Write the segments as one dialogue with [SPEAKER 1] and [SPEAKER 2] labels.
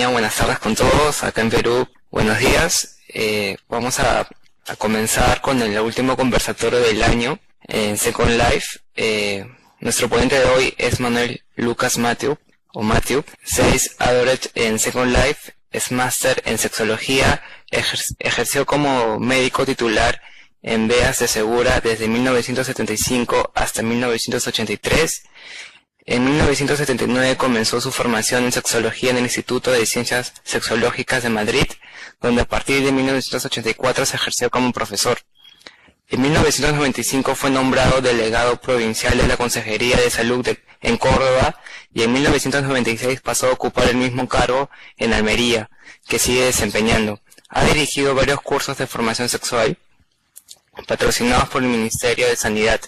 [SPEAKER 1] mañana, buenas tardes con todos. Acá en Perú, buenos días. Vamos a comenzar con el último conversatorio del año en Second Life. Nuestro ponente de hoy es Manuel Lucas Mathieu, 6 Average en Second Life, es máster en sexología, ejerció como médico titular en Beas de Segura desde 1975 hasta 1983. En 1979 comenzó su formación en sexología en el Instituto de Ciencias Sexológicas de Madrid, donde a partir de 1984 se ejerció como profesor. En 1995 fue nombrado delegado provincial de la Consejería de Salud en Córdoba y en 1996 pasó a ocupar el mismo cargo en Almería, que sigue desempeñando. Ha dirigido varios cursos de formación sexual patrocinados por el Ministerio de Sanidad,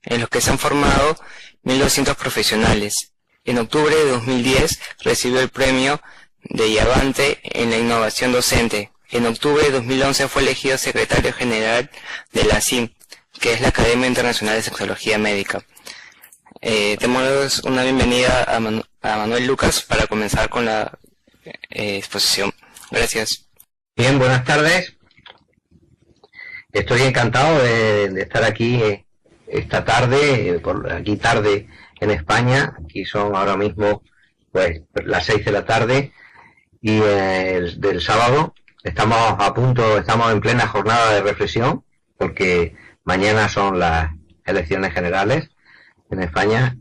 [SPEAKER 1] en los que se han formado 1.200 profesionales. En octubre de 2010 recibió el premio de Iavante en la innovación docente. En octubre de 2011 fue elegido secretario general de la ASIM, que es la Academia Internacional de Sexología Médica. Demos una bienvenida a Manuel Lucas para comenzar con la exposición. Gracias.
[SPEAKER 2] Bien, buenas tardes. Estoy encantado de estar aquí esta tarde, aquí tarde en España. Aquí son ahora mismo pues las 6 de la tarde y del sábado. Estamos en plena jornada de reflexión, porque mañana son las elecciones generales en España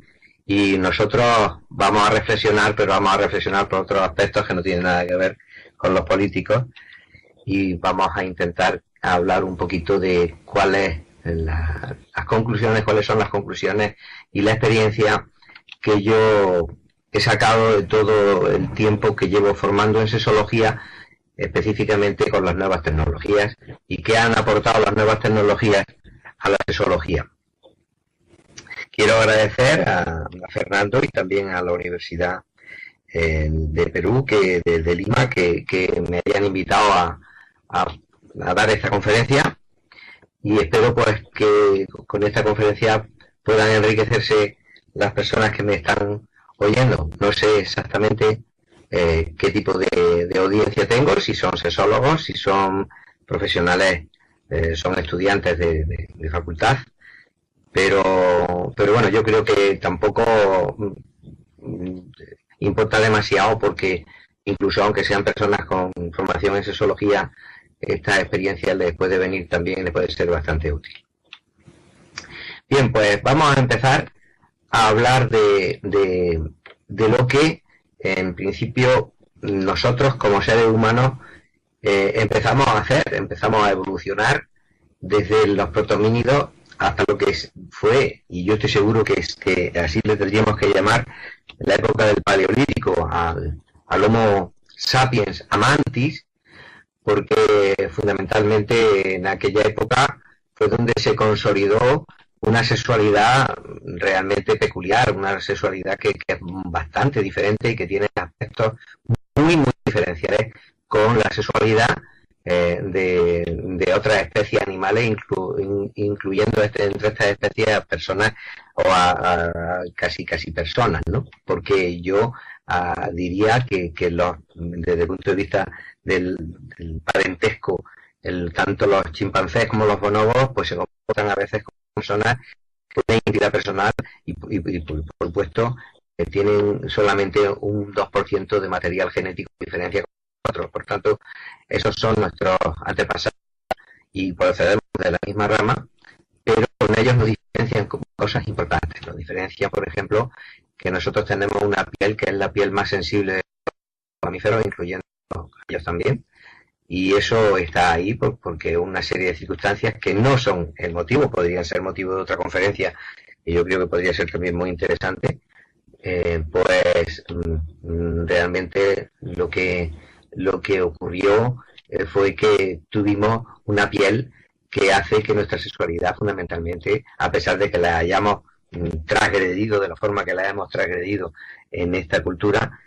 [SPEAKER 2] y nosotros vamos a reflexionar, pero vamos a reflexionar por otros aspectos que no tienen nada que ver con los políticos, y vamos a intentar hablar un poquito de cuáles son las conclusiones y la experiencia que yo he sacado de todo el tiempo que llevo formando en sexología, específicamente con las nuevas tecnologías, y qué han aportado las nuevas tecnologías a la sexología. Quiero agradecer a Fernando y también a la Universidad de Perú, de Lima, que me hayan invitado a dar esta conferencia, y espero pues que con esta conferencia puedan enriquecerse las personas que me están oyendo. No sé exactamente qué tipo de audiencia tengo, si son sexólogos, si son profesionales, son estudiantes de facultad, pero bueno, yo creo que tampoco importa demasiado, porque incluso aunque sean personas con formación en sexología, esta experiencia les puede venir también, les puede ser bastante útil. Bien, pues vamos a empezar a hablar de lo que en principio nosotros como seres humanos empezamos a hacer, empezamos a evolucionar desde los protomínidos hasta lo que fue, y yo estoy seguro que así le tendríamos que llamar, la época del Paleolítico, al Homo sapiens amantis, porque fundamentalmente en aquella época fue donde se consolidó una sexualidad realmente peculiar, una sexualidad que es bastante diferente y que tiene aspectos muy diferenciales con la sexualidad de otras especies animales, incluyendo entre estas especies a personas o a casi personas, ¿no? Porque yo diría que desde el punto de vista del parentesco, tanto los chimpancés como los bonobos pues se comportan a veces como personas con una identidad personal y por supuesto tienen solamente un 2% de material genético de diferencia con otros. Por tanto, esos son nuestros antepasados y procedemos de la misma rama, pero con ellos nos diferencian cosas importantes. Nos diferencia, por ejemplo, que nosotros tenemos una piel que es la piel más sensible de los mamíferos, incluyendo ellos también, y eso está ahí porque una serie de circunstancias que no son el motivo, podrían ser motivo de otra conferencia, y yo creo que podría ser también muy interesante, pues realmente lo que ocurrió fue que tuvimos una piel que hace que nuestra sexualidad fundamentalmente, a pesar de que la hayamos transgredido de la forma que la hemos transgredido en esta cultura,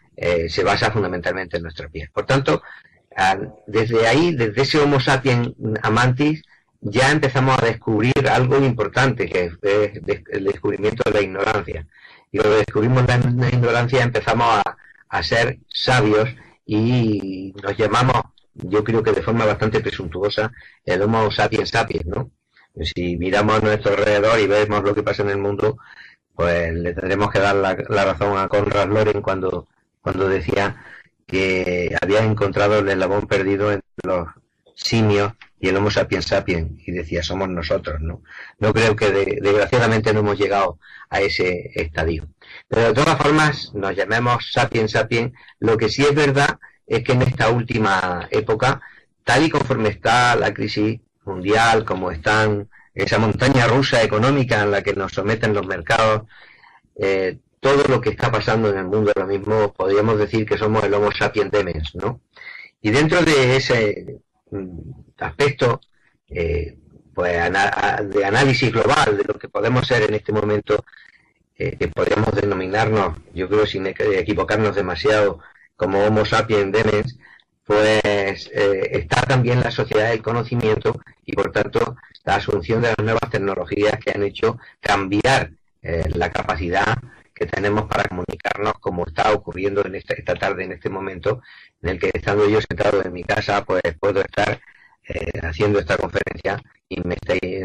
[SPEAKER 2] se basa fundamentalmente en nuestra piel. Por tanto, desde ahí, desde ese Homo sapiens amantis, ya empezamos a descubrir algo importante, que es el descubrimiento de la ignorancia. Y cuando descubrimos la ignorancia empezamos a ser sabios y nos llamamos, yo creo que de forma bastante presuntuosa, el Homo sapiens sapiens, ¿no? Si miramos a nuestro alrededor y vemos lo que pasa en el mundo, pues le tendremos que dar la razón a Konrad Lorenz cuando decía que había encontrado el eslabón perdido entre los simios y el Homo sapiens sapiens, y decía, somos nosotros, ¿no? No creo que desgraciadamente no hemos llegado a ese estadio. Pero de todas formas, nos llamemos sapiens sapiens, lo que sí es verdad es que en esta última época, tal y conforme está la crisis mundial, como están esa montaña rusa económica en la que nos someten los mercados, todo lo que está pasando en el mundo ahora mismo, podríamos decir que somos el Homo sapiens demens, ¿no? Y dentro de ese aspecto, pues de análisis global de lo que podemos ser en este momento, que podríamos denominarnos, yo creo sin equivocarnos demasiado, como Homo sapiens demens, pues está también la sociedad del conocimiento y por tanto la asunción de las nuevas tecnologías que han hecho cambiar la capacidad que tenemos para comunicarnos, como está ocurriendo en esta tarde, en este momento, en el que estando yo sentado en mi casa, pues puedo estar haciendo esta conferencia y me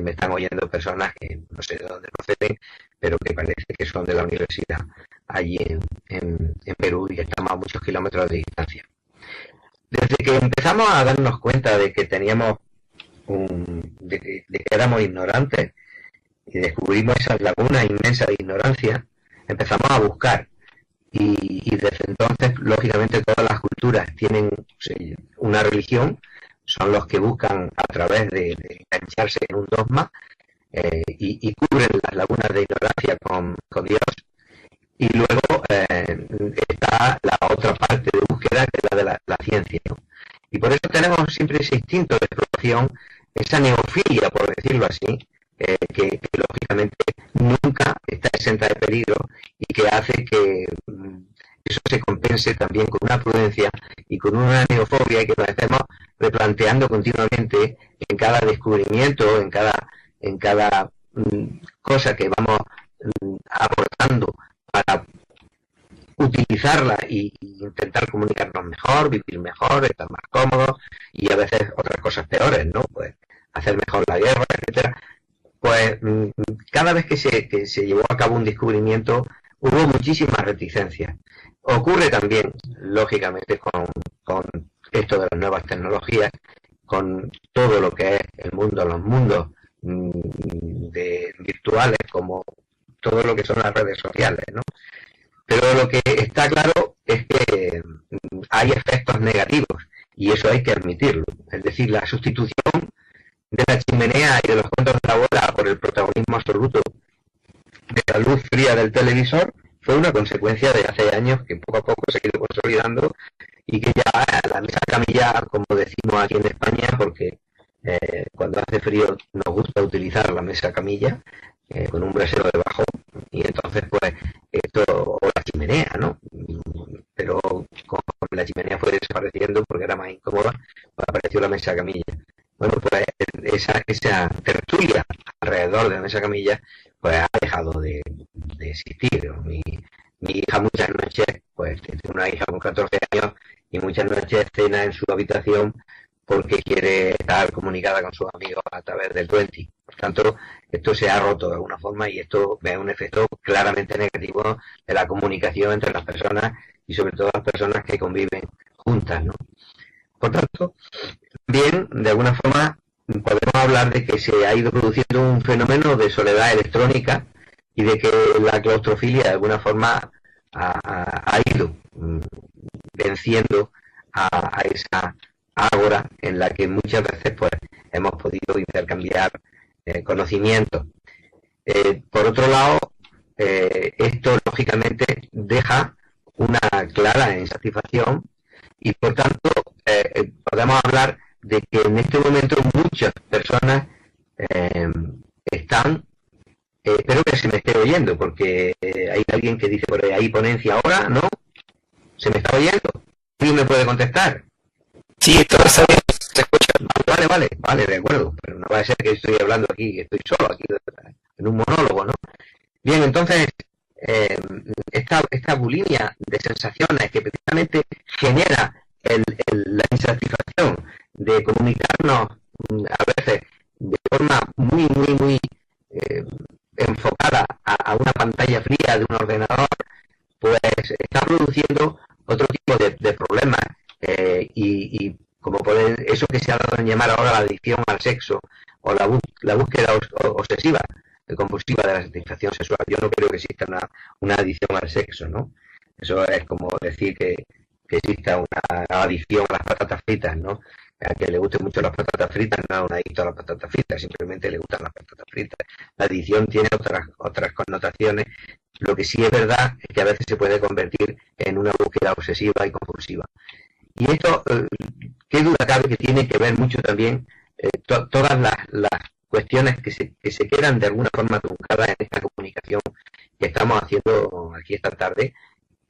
[SPEAKER 2] están oyendo personas que no sé de dónde proceden, pero que parece que son de la universidad allí en Perú y estamos a muchos kilómetros de distancia. Desde que empezamos a darnos cuenta de que teníamos de que éramos ignorantes y descubrimos esas lagunas inmensas de ignorancia, empezamos a buscar y desde entonces, lógicamente, todas las culturas tienen una religión, son los que buscan a través de engancharse en un dogma y cubren las lagunas de ignorancia con Dios. Y luego está la otra parte de búsqueda, que es la de la ciencia, ¿no? Y por eso tenemos siempre ese instinto de exploración, esa neofilia, por decirlo así, que lógicamente nunca está exenta de peligro y que hace que eso se compense también con una prudencia y con una neofobia que nos estemos replanteando continuamente en cada descubrimiento, en cada cosa que vamos aportando para utilizarla y intentar comunicarnos mejor, vivir mejor, estar más cómodos y a veces otras cosas peores, ¿no? Pues hacer mejor la guerra, etcétera. Pues cada vez que se llevó a cabo un descubrimiento hubo muchísimas reticencias. Ocurre también, lógicamente, con esto de las nuevas tecnologías, con todo lo que es el mundo, los mundos virtuales, como todo lo que son las redes sociales, ¿no? Pero lo que está claro es que hay efectos negativos y eso hay que admitirlo. Es decir, la sustitución de la chimenea y de los cuentos de la abuela por el protagonismo absoluto de la luz fría del televisor fue una consecuencia de hace años que poco a poco se ha ido consolidando y que ya la mesa camilla, como decimos aquí en España, porque cuando hace frío nos gusta utilizar la mesa camilla con un brasero debajo y entonces pues esto, o la chimenea, ¿no? Pero como la chimenea fue desapareciendo porque era más incómoda, pues apareció la mesa camilla. Bueno, pues esa tertulia alrededor de la mesa camilla pues ha dejado de existir. Mi hija muchas noches, pues tiene una hija con 14 años y muchas noches cena en su habitación porque quiere estar comunicada con sus amigos a través del 20. Por tanto, esto se ha roto de alguna forma y esto es un efecto claramente negativo de la comunicación entre las personas y sobre todo las personas que conviven juntas, ¿no? Por tanto, también, de alguna forma, podemos hablar de que se ha ido produciendo un fenómeno de soledad electrónica y de que la claustrofilia, de alguna forma, ha ido venciendo a esa ágora en la que muchas veces pues hemos podido intercambiar conocimientos. Por otro lado, esto lógicamente deja una clara insatisfacción y por tanto podemos hablar de que en este momento muchas personas están, espero que se me esté oyendo porque hay alguien que dice por ahí ponencia ahora, ¿no? ¿Se me está oyendo? ¿Quién me puede contestar?
[SPEAKER 1] Sí, todo está bien, se escucha.
[SPEAKER 2] Vale, de acuerdo, pero no va a ser que estoy hablando aquí, que estoy solo aquí en un monólogo, ¿no? Bien, entonces, esta bulimia de sensaciones que precisamente genera la insatisfacción de comunicarnos a veces de forma muy enfocada a una pantalla fría de un ordenador, pues está produciendo otro tipo de problemas y como eso que se ha dado en llamar ahora la adicción al sexo o la búsqueda obsesiva compulsiva de la satisfacción sexual. Yo no creo que exista una adicción al sexo, ¿no? Eso es como decir que exista una adicción a las patatas fritas, ¿no? A que le guste mucho las patatas fritas no es un adicto a las patatas fritas, simplemente le gustan las patatas fritas. La adicción tiene otras connotaciones. Lo que sí es verdad es que a veces se puede convertir en una búsqueda obsesiva y compulsiva. Y esto, qué duda cabe que tiene que ver mucho también todas las cuestiones que se quedan de alguna forma truncadas en esta comunicación que estamos haciendo aquí esta tarde,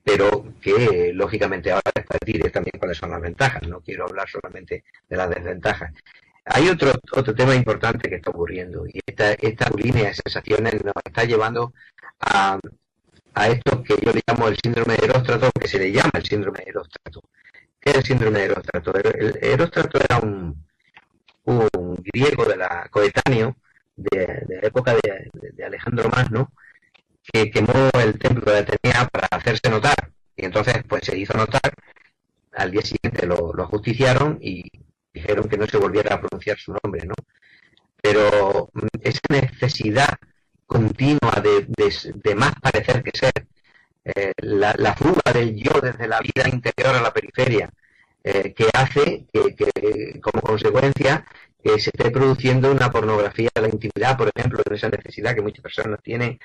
[SPEAKER 2] pero que lógicamente ahora diré también cuáles son las ventajas. No quiero hablar solamente de las desventajas. Hay otro tema importante que está ocurriendo, y esta línea de sensaciones nos está llevando a esto que yo le llamo el síndrome de Eróstrato, que se le llama el síndrome de Eróstrato. ¿Qué es el síndrome de Eróstrato? El Eróstrato era un griego coetáneo de la época de Alejandro Magno, que quemó el templo de Atenea para hacerse notar, y entonces pues se hizo notar. Al día siguiente lo ajusticiaron y dijeron que no se volviera a pronunciar su nombre, ¿no? Pero esa necesidad continua de más parecer que ser, la fuga del yo desde la vida interior a la periferia, que hace que como consecuencia se esté produciendo una pornografía de la intimidad, por ejemplo, en esa necesidad que muchas personas tienen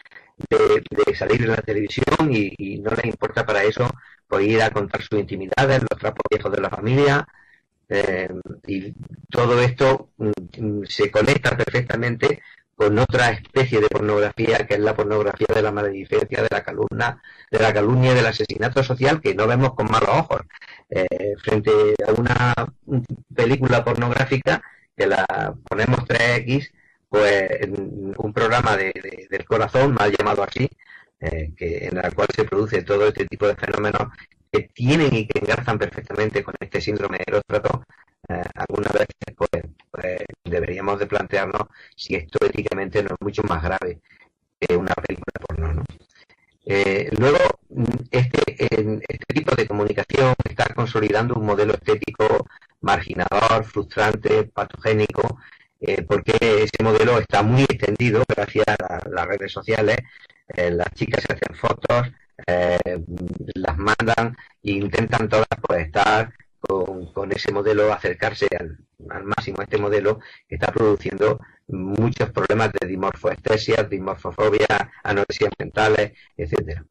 [SPEAKER 2] de salir en la televisión y no les importa para eso pues ir a contar sus intimidades, los trapos viejos de la familia, y todo esto se conecta perfectamente con otra especie de pornografía, que es la pornografía de la maledicencia, de la calumnia y del asesinato social, que no vemos con malos ojos. Frente a una película pornográfica que la ponemos 3X, pues un programa del corazón, mal llamado así, en el cual se produce todo este tipo de fenómenos que tienen y que engarzan perfectamente con este síndrome de Eróstrato. Algunas veces pues deberíamos de plantearnos si esto éticamente no es mucho más grave que una película porno, ¿no? Luego, este tipo de comunicación está consolidando un modelo estético marginador, frustrante, patogénico, porque ese modelo está muy extendido gracias a las redes sociales. Las chicas se hacen fotos, las mandan e intentan todas pues estar con ese modelo, acercarse al máximo a este modelo, que está produciendo muchos problemas de dimorfoestesia, dimorfofobia, anorexia mentales, etcétera.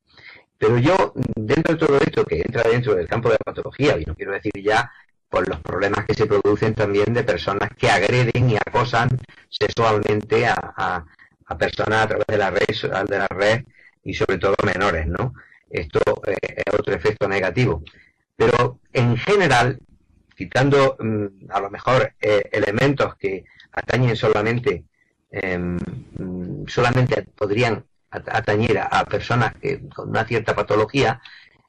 [SPEAKER 2] Pero yo, dentro de todo esto, que entra dentro del campo de la patología, y no quiero decir ya por los problemas que se producen también de personas que agreden y acosan sexualmente a personas a través de la red y sobre todo menores, ¿no? Esto es otro efecto negativo. Pero en general, quitando a lo mejor elementos que atañen solamente podrían atañer a personas con una cierta patología,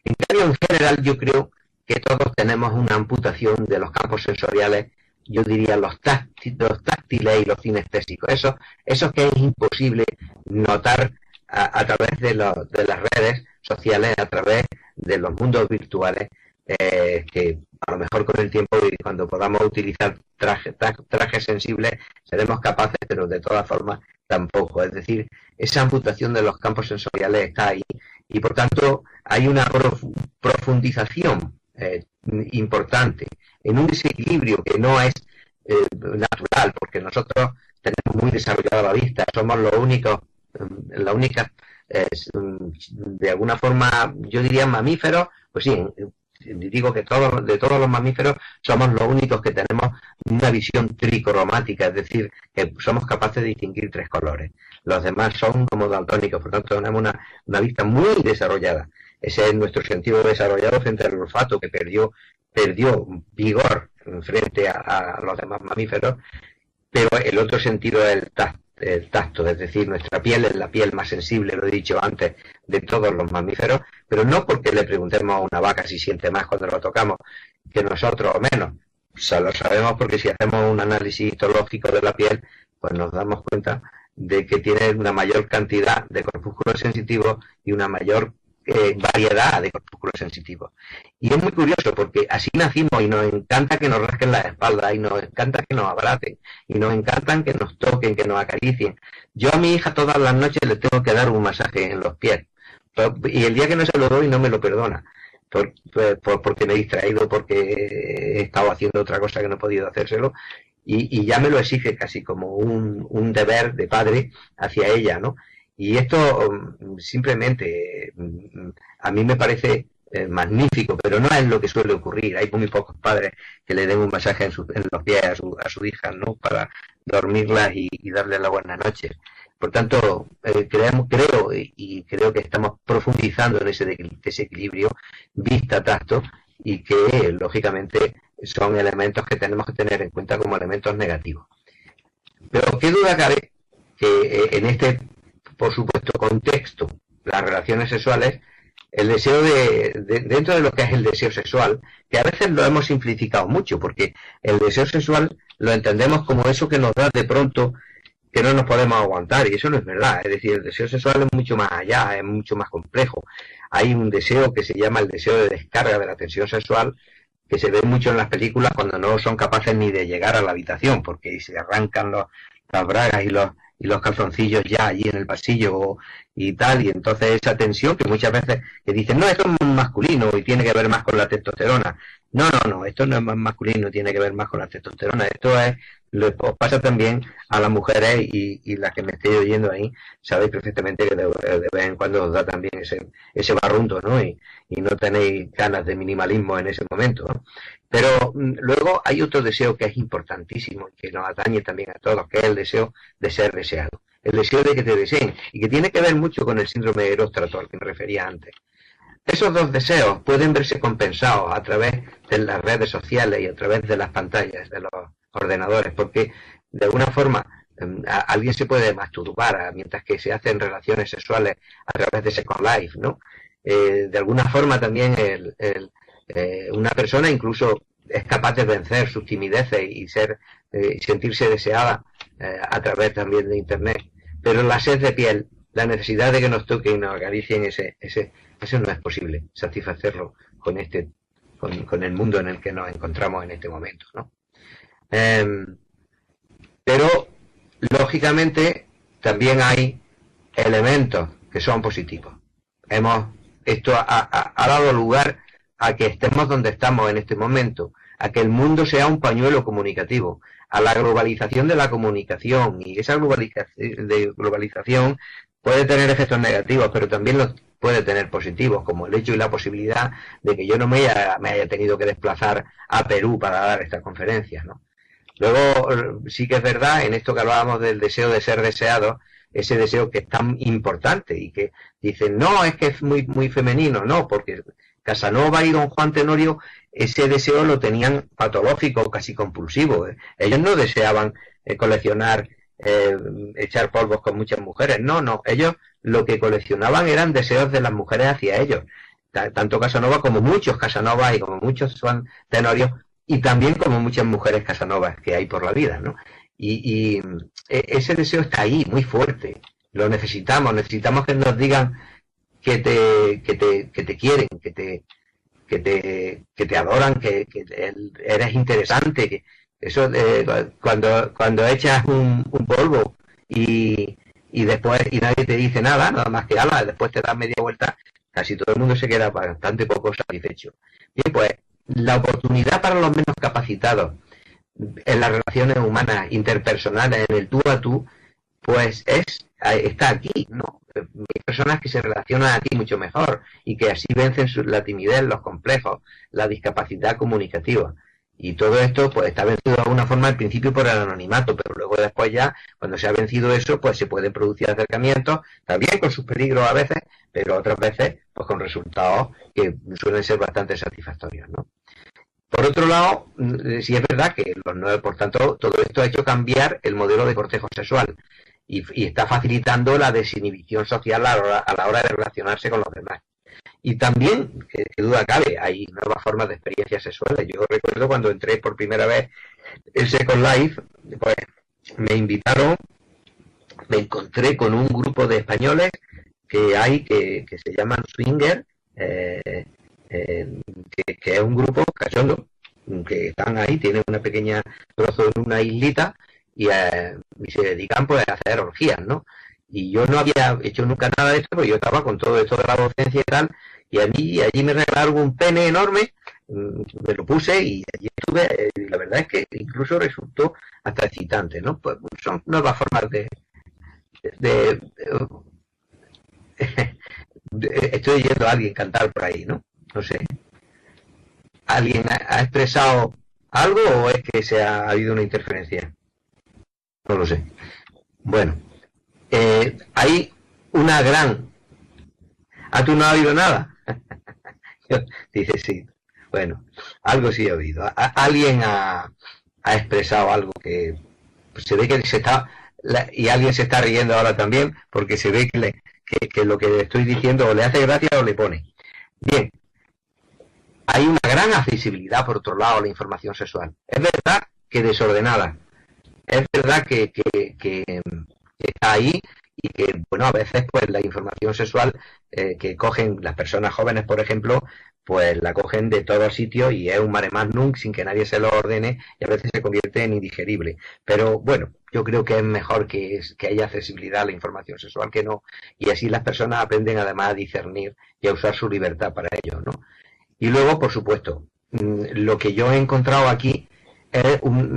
[SPEAKER 2] en cambio en general yo creo que todos tenemos una amputación de los campos sensoriales, yo diría los táctiles y los cinestésicos, esos que es imposible notar a través de las redes sociales, a través de los mundos virtuales, que a lo mejor con el tiempo y cuando podamos utilizar trajes sensibles seremos capaces, pero de todas formas tampoco. Es decir, esa amputación de los campos sensoriales está ahí y por tanto hay una profundización importante en un desequilibrio que no es natural, porque nosotros tenemos muy desarrollada la vista, somos los únicos, la única, de alguna forma, yo diría mamíferos, pues sí, digo que de todos los mamíferos somos los únicos que tenemos una visión tricromática, es decir, que somos capaces de distinguir 3 colores. Los demás son como daltónicos, por tanto tenemos una vista muy desarrollada. Ese es nuestro sentido desarrollado frente al olfato, que perdió vigor frente a los demás mamíferos, pero el otro sentido es el tacto, es decir, nuestra piel es la piel más sensible, lo he dicho antes, de todos los mamíferos, pero no porque le preguntemos a una vaca si siente más cuando lo tocamos, que nosotros, o menos. Lo sabemos porque si hacemos un análisis histológico de la piel, pues nos damos cuenta de que tiene una mayor cantidad de corpúsculos sensitivos y una mayor variedad de corpúsculos sensitivos. Y es muy curioso porque así nacimos y nos encanta que nos rasquen la espalda y nos encanta que nos abracen y nos encantan que nos toquen, que nos acaricien. Yo a mi hija todas las noches le tengo que dar un masaje en los pies y el día que no se lo doy no me lo perdona. Porque me he distraído, porque he estado haciendo otra cosa que no he podido hacérselo y ya me lo exige casi como un deber de padre hacia ella, ¿no? Y esto simplemente a mí me parece magnífico, pero no es lo que suele ocurrir. Hay muy pocos padres que le den un masaje en los pies a su hija, ¿no? Para dormirlas y darle la buena noche. Por tanto, creo que estamos profundizando en ese equilibrio vista-tacto y que, lógicamente, son elementos que tenemos que tener en cuenta como elementos negativos. Pero qué duda cabe que en este, por supuesto, contexto, las relaciones sexuales, el deseo dentro de lo que es el deseo sexual, que a veces lo hemos simplificado mucho, porque el deseo sexual lo entendemos como eso que nos da de pronto que no nos podemos aguantar, y eso no es verdad. Es decir, el deseo sexual es mucho más allá, es mucho más complejo. Hay un deseo que se llama el deseo de descarga de la tensión sexual, que se ve mucho en las películas cuando no son capaces ni de llegar a la habitación, porque se arrancan las bragas y los calzoncillos ya allí en el pasillo y tal, y entonces esa tensión que muchas veces que dicen, no, esto es masculino y tiene que ver más con la testosterona. No, esto no es más masculino, tiene que ver más con la testosterona. Esto le pasa también a las mujeres y las que me estéis oyendo ahí, sabéis perfectamente que de vez en cuando os da también ese barrunto, ¿no? Y no tenéis ganas de minimalismo en ese momento, ¿no? Pero luego hay otro deseo que es importantísimo y que nos atañe también a todos, que es el deseo de ser deseado. El deseo de que te deseen y que tiene que ver mucho con el síndrome de Eróstrato al que me refería antes. Esos dos deseos pueden verse compensados a través de las redes sociales y a través de las pantallas de los ordenadores, porque de alguna forma alguien se puede masturbar mientras que se hacen relaciones sexuales a través de Second Life, ¿no? De alguna forma también una persona incluso es capaz de vencer sus timideces y sentirse deseada a través también de Internet. Pero la sed de piel, la necesidad de que nos toquen y nos acaricien, eso no es posible satisfacerlo con el mundo en el que nos encontramos en este momento, ¿no? Pero lógicamente también hay elementos que son positivos. Esto ha dado lugar a que estemos donde estamos en este momento, a que el mundo sea un pañuelo comunicativo, a la globalización de la comunicación, y esa globalización puede tener efectos negativos, pero también los puede tener positivos, como el hecho y la posibilidad de que yo no me haya tenido que desplazar a Perú para dar estas conferencias, ¿no? Luego, sí que es verdad, en esto que hablábamos del deseo de ser deseado, ese deseo que es tan importante y que dicen, no, es que es muy, muy femenino, no, porque Casanova y don Juan Tenorio ese deseo lo tenían patológico, casi compulsivo. Ellos no deseaban coleccionar, echar polvos con muchas mujeres, no, ellos lo que coleccionaban eran deseos de las mujeres hacia ellos. Tanto Casanova como muchos Casanovas y como muchos Juan Tenorios y también como muchas mujeres Casanovas que hay por la vida, ¿no? Y ese deseo está ahí, muy fuerte. Lo necesitamos que nos digan que te quieren, que te adoran, que eres interesante, que eso cuando echas un polvo y después nadie te dice nada más que ala, después te das media vuelta, casi todo el mundo se queda bastante poco satisfecho. Bien, pues la oportunidad para los menos capacitados en las relaciones humanas interpersonales, en el tú a tú, pues está aquí, ¿no? Hay personas que se relacionan aquí mucho mejor y que así vencen la timidez, los complejos, la discapacidad comunicativa. Y todo esto pues está vencido de alguna forma al principio por el anonimato, pero luego después ya, cuando se ha vencido eso, pues se pueden producir acercamientos, también con sus peligros a veces, pero otras veces pues con resultados que suelen ser bastante satisfactorios, ¿no? Por otro lado, sí es verdad que por tanto, todo esto ha hecho cambiar el modelo de cortejo sexual y está facilitando la desinhibición social a la hora de relacionarse con los demás. Y también, que duda cabe, hay nuevas formas de experiencias sexuales. Yo recuerdo cuando entré por primera vez en Second Life, pues me invitaron, me encontré con un grupo de españoles que hay que se llaman Swinger, que es un grupo cachondo, que están ahí, tienen una pequeña trozo en una islita y se dedican pues a hacer orgías, ¿no? Y yo no había hecho nunca nada de esto, porque yo estaba con todo esto de la docencia y tal, y allí me regalaron un pene enorme, me lo puse y allí estuve, y la verdad es que incluso resultó hasta excitante, ¿no? Pues son nuevas formas estoy oyendo a alguien cantar por ahí, ¿no? No sé. ¿Alguien ha expresado algo o es que ha habido una interferencia? No lo sé. Bueno, hay una gran... ¿Ah, tú no has oído nada? Dice sí. Bueno, algo sí he oído. Alguien ha expresado algo que se ve que se está... y alguien se está riendo ahora también porque se ve que lo que estoy diciendo o le hace gracia o le pone. Bien, hay una gran accesibilidad, por otro lado, a la información sexual. Es verdad que desordenada. Es verdad que está ahí y que, bueno, a veces pues la información sexual que cogen las personas jóvenes, por ejemplo, pues la cogen de todos sitios y es un mare magnum sin que nadie se lo ordene y a veces se convierte en indigerible. Pero bueno, yo creo que es mejor que haya accesibilidad a la información sexual que no, y así las personas aprenden además a discernir y a usar su libertad para ello, ¿no? Y luego, por supuesto, lo que yo he encontrado aquí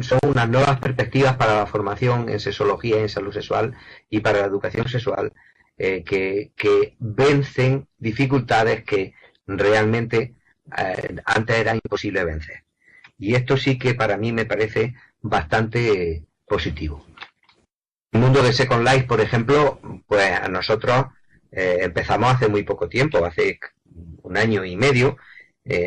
[SPEAKER 2] son unas nuevas perspectivas para la formación en sexología y en salud sexual y para la educación sexual que vencen dificultades que realmente antes era imposible vencer. Y esto sí que para mí me parece bastante positivo. El mundo de Second Life, por ejemplo, pues a nosotros empezamos hace muy poco tiempo, hace 1 año y medio,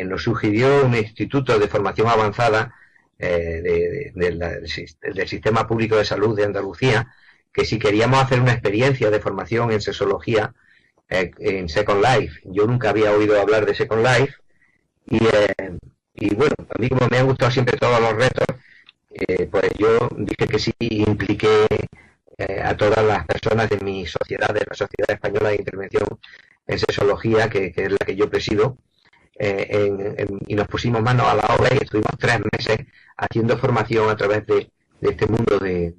[SPEAKER 2] nos sugirió un instituto de formación avanzada del Sistema Público de Salud de Andalucía, que si queríamos hacer una experiencia de formación en sexología en Second Life. Yo nunca había oído hablar de Second Life y bueno, a mí como me han gustado siempre todos los retos, pues yo dije que sí, impliqué a todas las personas de mi sociedad, de la Sociedad Española de Intervención en Sexología, que es la que yo presido, y nos pusimos manos a la obra y estuvimos 3 meses haciendo formación a través de este mundo de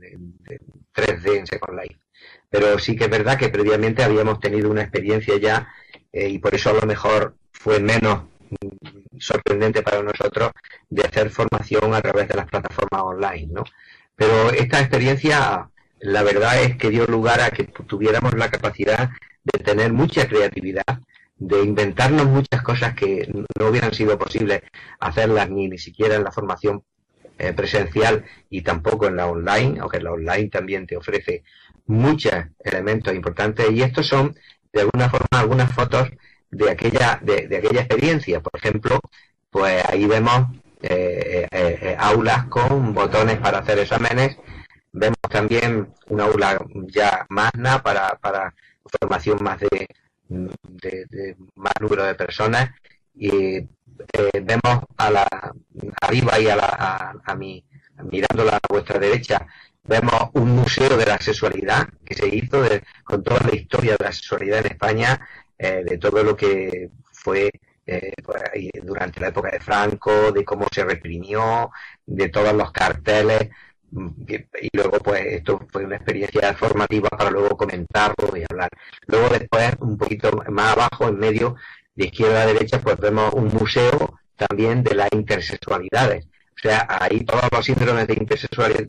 [SPEAKER 2] 3D en Second Life. Pero sí que es verdad que previamente habíamos tenido una experiencia ya y por eso a lo mejor fue menos sorprendente para nosotros de hacer formación a través de las plataformas online, ¿no? Pero esta experiencia, la verdad es que dio lugar a que tuviéramos la capacidad de tener mucha creatividad, de inventarnos muchas cosas que no hubieran sido posibles hacerlas ni siquiera en la formación presencial y tampoco en la online, aunque la online también te ofrece muchos elementos importantes, y estos son de alguna forma algunas fotos de aquella experiencia. Por ejemplo, pues ahí vemos aulas con botones para hacer exámenes, vemos también una aula ya magna para formación más de más número de personas, y vemos arriba y mirando a vuestra derecha, vemos un museo de la sexualidad que se hizo con toda la historia de la sexualidad en España, de todo lo que fue durante la época de Franco, de cómo se reprimió, de todos los carteles, y luego pues esto fue una experiencia formativa para luego comentarlo y hablar. Luego después, un poquito más abajo, en medio, de izquierda a derecha, pues vemos un museo también de las intersexualidades. O sea, ahí todos los síndromes de intersexuales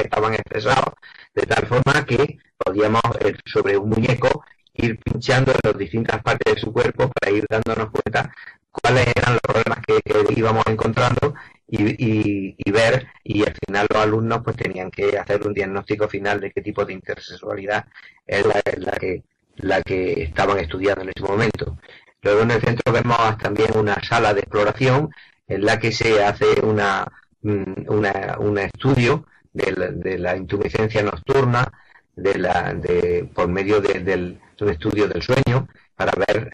[SPEAKER 2] estaban expresados, de tal forma que podíamos, sobre un muñeco, ir pinchando en las distintas partes de su cuerpo para ir dándonos cuenta cuáles eran los problemas que íbamos encontrando y ver, y al final los alumnos pues tenían que hacer un diagnóstico final de qué tipo de intersexualidad es la que estaban estudiando en ese momento. Luego en el centro vemos también una sala de exploración en la que se hace un estudio de la intumescencia nocturna, por medio de un estudio del sueño, para ver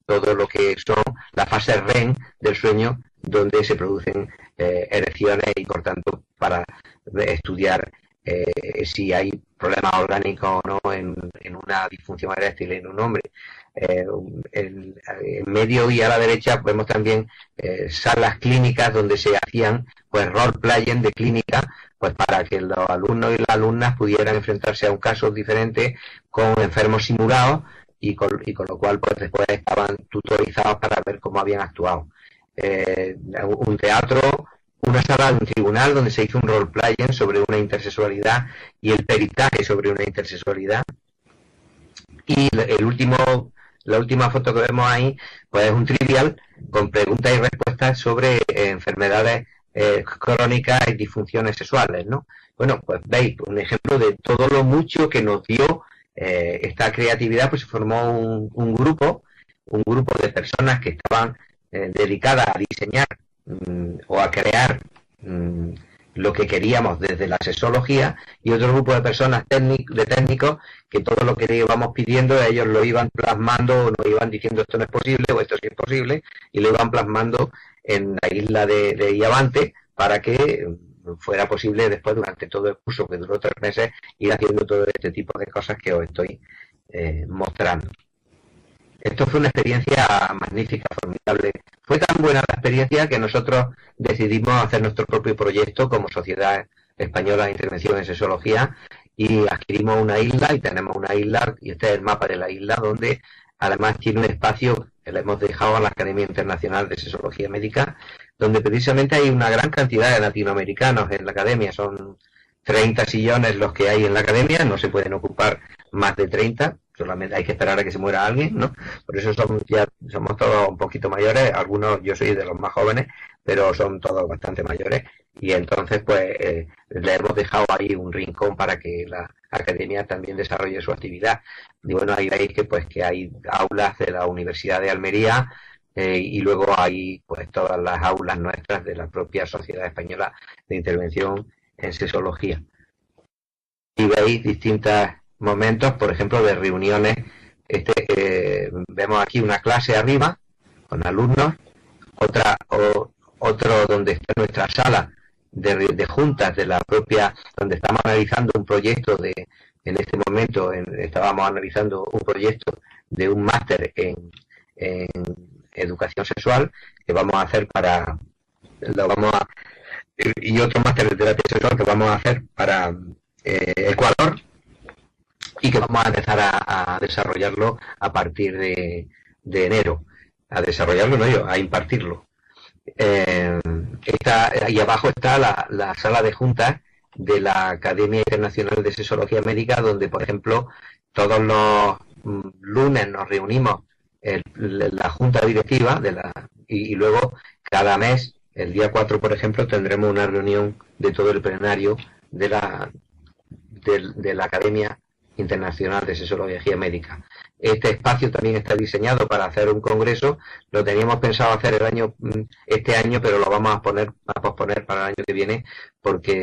[SPEAKER 2] todo lo que son las fases REM del sueño, donde se producen erecciones y por tanto para estudiar si hay problemas orgánicos o no en una disfunción eréctil en un hombre. En medio y a la derecha vemos también salas clínicas donde se hacían pues role-playing de clínica, pues para que los alumnos y las alumnas pudieran enfrentarse a un caso diferente con enfermos simulados y con lo cual pues después estaban tutorizados para ver cómo habían actuado. Un teatro, una sala de un tribunal donde se hizo un role-playing sobre una intersexualidad y el peritaje sobre una intersexualidad. Y la última foto que vemos ahí, pues es un trivial con preguntas y respuestas sobre enfermedades crónicas y disfunciones sexuales, ¿no? Bueno, pues veis un ejemplo de todo lo mucho que nos dio esta creatividad. Pues se formó un grupo de personas que estaban dedicadas a diseñar o a crear lo que queríamos desde la sexología, y otro grupo de personas técnicos que todo lo que le íbamos pidiendo ellos lo iban plasmando, o nos iban diciendo esto no es posible o esto sí es posible, y lo iban plasmando en la isla de Iavante para que fuera posible después, durante todo el curso que duró 3 meses, ir haciendo todo este tipo de cosas que os estoy mostrando. Esto fue una experiencia magnífica, formidable. Fue tan buena la experiencia que nosotros decidimos hacer nuestro propio proyecto como Sociedad Española de Intervención en Sexología, y adquirimos una isla, y tenemos una isla, y este es el mapa de la isla, donde además tiene un espacio que le hemos dejado a la Academia Internacional de Sexología Médica, donde precisamente hay una gran cantidad de latinoamericanos en la Academia. Son 30 sillones los que hay en la Academia, no se pueden ocupar más de 30, solamente hay que esperar a que se muera alguien, ¿no? Por eso somos todos un poquito mayores, algunos, yo soy de los más jóvenes, pero son todos bastante mayores, y entonces pues le hemos dejado ahí un rincón para que la Academia también desarrolle su actividad. Y bueno, ahí veis que hay aulas de la Universidad de Almería, y luego hay pues todas las aulas nuestras de la propia Sociedad Española de Intervención en Sexología. Y veis distintos momentos, por ejemplo, de reuniones. Vemos aquí una clase arriba con alumnos, otro donde está nuestra sala de juntas de la propia, donde estamos analizando un proyecto en este momento estábamos analizando un proyecto de un máster en educación sexual que vamos a hacer y otro máster de terapia sexual que vamos a hacer para Ecuador, y que vamos a empezar a desarrollarlo a partir de enero. A desarrollarlo, no yo, a impartirlo. Ahí abajo está la sala de juntas de la Academia Internacional de Sexología Médica, donde, por ejemplo, todos los lunes nos reunimos la junta directiva y luego cada mes, el día 4, por ejemplo, tendremos una reunión de todo el plenario de la Academia Internacional de Sexología Médica. Este espacio también está diseñado para hacer un congreso. Lo teníamos pensado hacer este año, pero lo vamos a posponer para el año que viene, porque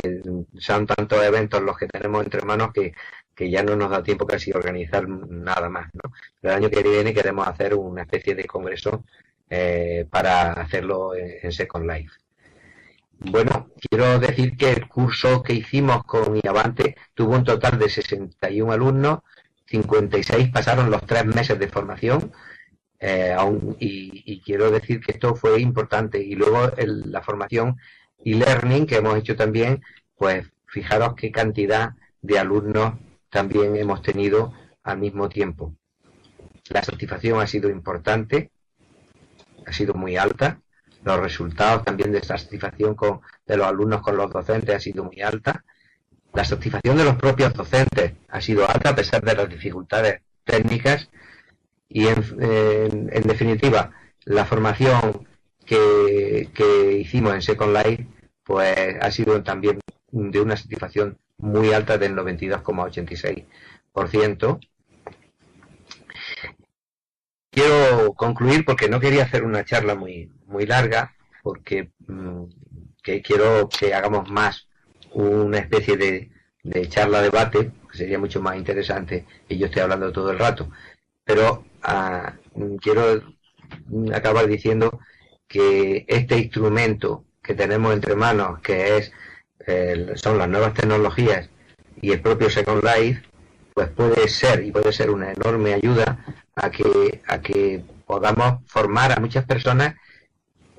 [SPEAKER 2] son tantos eventos los que tenemos entre manos que ya no nos da tiempo casi organizar nada más, ¿no? Pero el año que viene queremos hacer una especie de congreso para hacerlo en Second Life. Bueno, quiero decir que el curso que hicimos con Iavante tuvo un total de 61 alumnos, 56 pasaron los 3 meses de formación, y quiero decir que esto fue importante. Y luego la formación e-learning que hemos hecho también, pues fijaros qué cantidad de alumnos también hemos tenido al mismo tiempo. La satisfacción ha sido importante, ha sido muy alta. Los resultados también de esa satisfacción de los alumnos con los docentes ha sido muy alta. La satisfacción de los propios docentes ha sido alta a pesar de las dificultades técnicas. Y en definitiva, la formación que hicimos en Second Life pues ha sido también de una satisfacción muy alta del 92,86%. Quiero concluir porque no quería hacer una charla muy larga, porque quiero que hagamos más una especie de charla-debate, que sería mucho más interesante, y yo estoy hablando todo el rato. pero quiero acabar diciendo que este instrumento que tenemos entre manos, que es son las nuevas tecnologías y el propio Second Life, pues puede ser una enorme ayuda a que podamos formar a muchas personas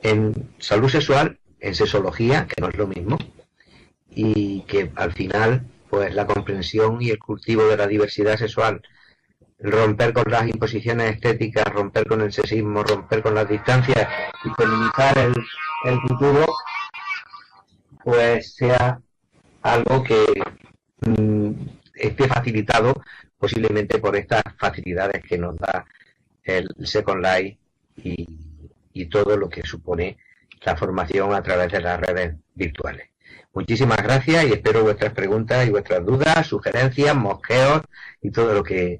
[SPEAKER 2] en salud sexual, en sexología, que no es lo mismo, y que al final pues la comprensión y el cultivo de la diversidad sexual, romper con las imposiciones estéticas, romper con el sexismo, romper con las distancias y feminizar el futuro, pues sea algo que esté facilitado posiblemente por estas facilidades que nos da el Second Life y todo lo que supone la formación a través de las redes virtuales. Muchísimas gracias y espero vuestras preguntas y vuestras dudas, sugerencias, mosqueos y todo lo que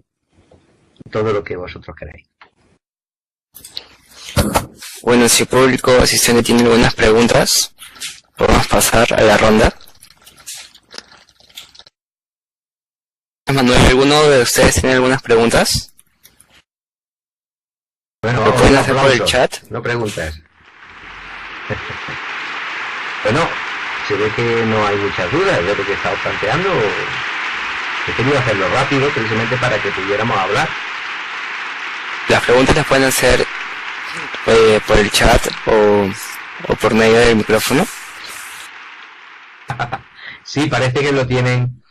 [SPEAKER 2] vosotros queráis.
[SPEAKER 1] Bueno, si el público asistente tiene algunas preguntas, podemos pasar a la ronda. Manuel, ¿alguno de ustedes tiene algunas preguntas?
[SPEAKER 2] Bueno,
[SPEAKER 1] ¿lo pueden hacer por el chat?
[SPEAKER 2] No preguntas. Bueno, se ve que no hay muchas dudas de lo que he estado planteando. He querido hacerlo rápido precisamente para que pudiéramos hablar.
[SPEAKER 1] Las preguntas las pueden hacer por el chat o por medio del micrófono.
[SPEAKER 2] Sí, parece que lo tienen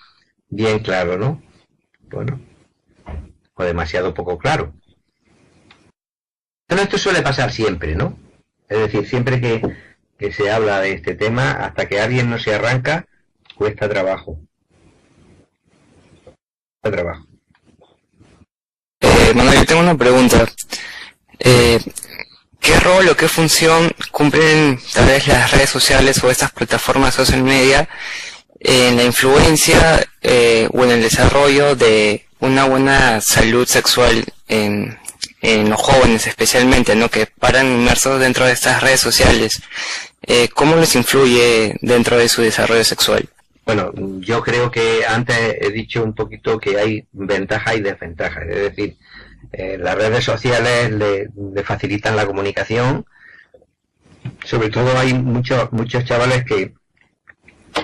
[SPEAKER 2] bien claro, ¿no? Bueno, o demasiado poco claro. Bueno, esto suele pasar siempre, ¿no? Es decir, siempre que se habla de este tema, hasta que alguien no se arranca, cuesta trabajo.
[SPEAKER 1] Manuel, yo tengo una pregunta. ¿Qué rol o qué función cumplen tal vez las redes sociales o estas plataformas social media en la influencia o en el desarrollo de una buena salud sexual en los jóvenes especialmente, ¿no? Que paran inmersos dentro de estas redes sociales? ¿Cómo les influye dentro de su desarrollo sexual?
[SPEAKER 2] Bueno, yo creo que antes he dicho un poquito que hay ventajas y desventajas. Es decir, las redes sociales le facilitan la comunicación. Sobre todo hay muchos chavales que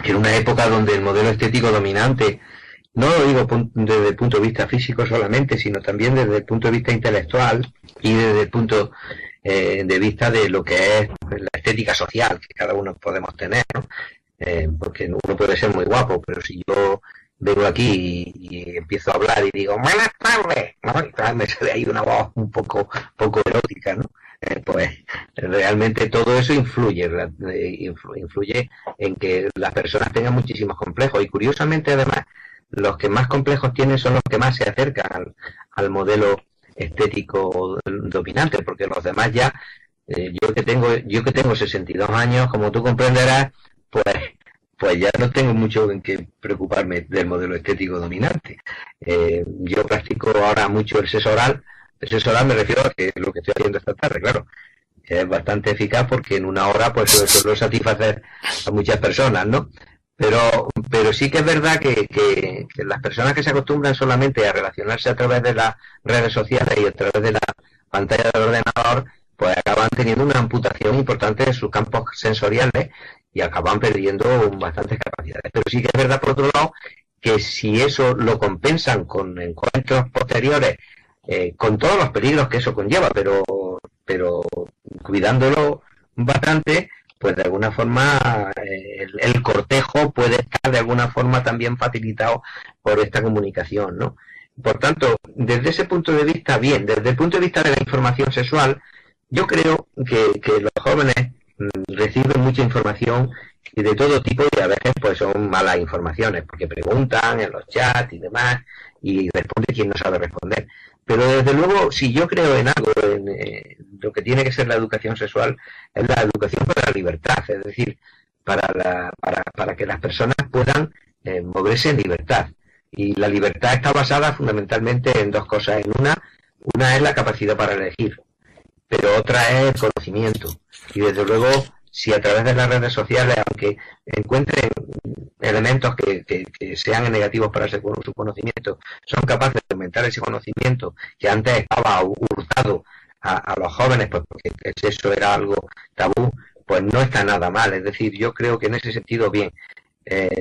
[SPEAKER 2] en una época donde el modelo estético dominante, no lo digo desde el punto de vista físico solamente, sino también desde el punto de vista intelectual y desde el punto de vista de lo que es la estética social que cada uno podemos tener, ¿no? Porque uno puede ser muy guapo, pero si yo vengo aquí y empiezo a hablar y digo buenas tardes, ¿no? Me sale ahí una voz un poco erótica, ¿no? Pues realmente todo eso influye en que las personas tengan muchísimos complejos, y curiosamente además los que más complejos tienen son los que más se acercan al modelo estético dominante, porque los demás ya, yo que tengo 62 años, como tú comprenderás, pues ya no tengo mucho en qué preocuparme del modelo estético dominante. Yo practico ahora mucho el sexo oral. El sexo oral me refiero a que lo que estoy haciendo esta tarde, claro, es bastante eficaz porque en una hora pues suelo satisfacer a muchas personas, ¿no? Pero sí que es verdad que las personas que se acostumbran solamente a relacionarse a través de las redes sociales y a través de la pantalla del ordenador, pues acaban teniendo una amputación importante de sus campos sensoriales y acaban perdiendo bastantes capacidades. Pero sí que es verdad, por otro lado, que si eso lo compensan con encuentros posteriores, con todos los peligros que eso conlleva, pero cuidándolo bastante, pues de alguna forma el cortejo puede estar de alguna forma también facilitado por esta comunicación, ¿no? Por tanto, desde ese punto de vista, bien, desde el punto de vista de la información sexual, yo creo que los jóvenes reciben mucha información y de todo tipo, y a veces pues son malas informaciones, porque preguntan en los chats y demás, y responde quien no sabe responder. Pero desde luego, si yo creo en algo, en lo que tiene que ser la educación sexual, es la educación para la libertad, es decir, para que las personas puedan moverse en libertad. Y la libertad está basada fundamentalmente en dos cosas. Una es la capacidad para elegir, pero otra es el conocimiento. Y desde luego, si a través de las redes sociales, aunque encuentren elementos que sean negativos para su conocimiento, son capaces de aumentar ese conocimiento que antes estaba hurtado a los jóvenes, pues porque eso era algo tabú, pues no está nada mal. Es decir, yo creo que en ese sentido, bien,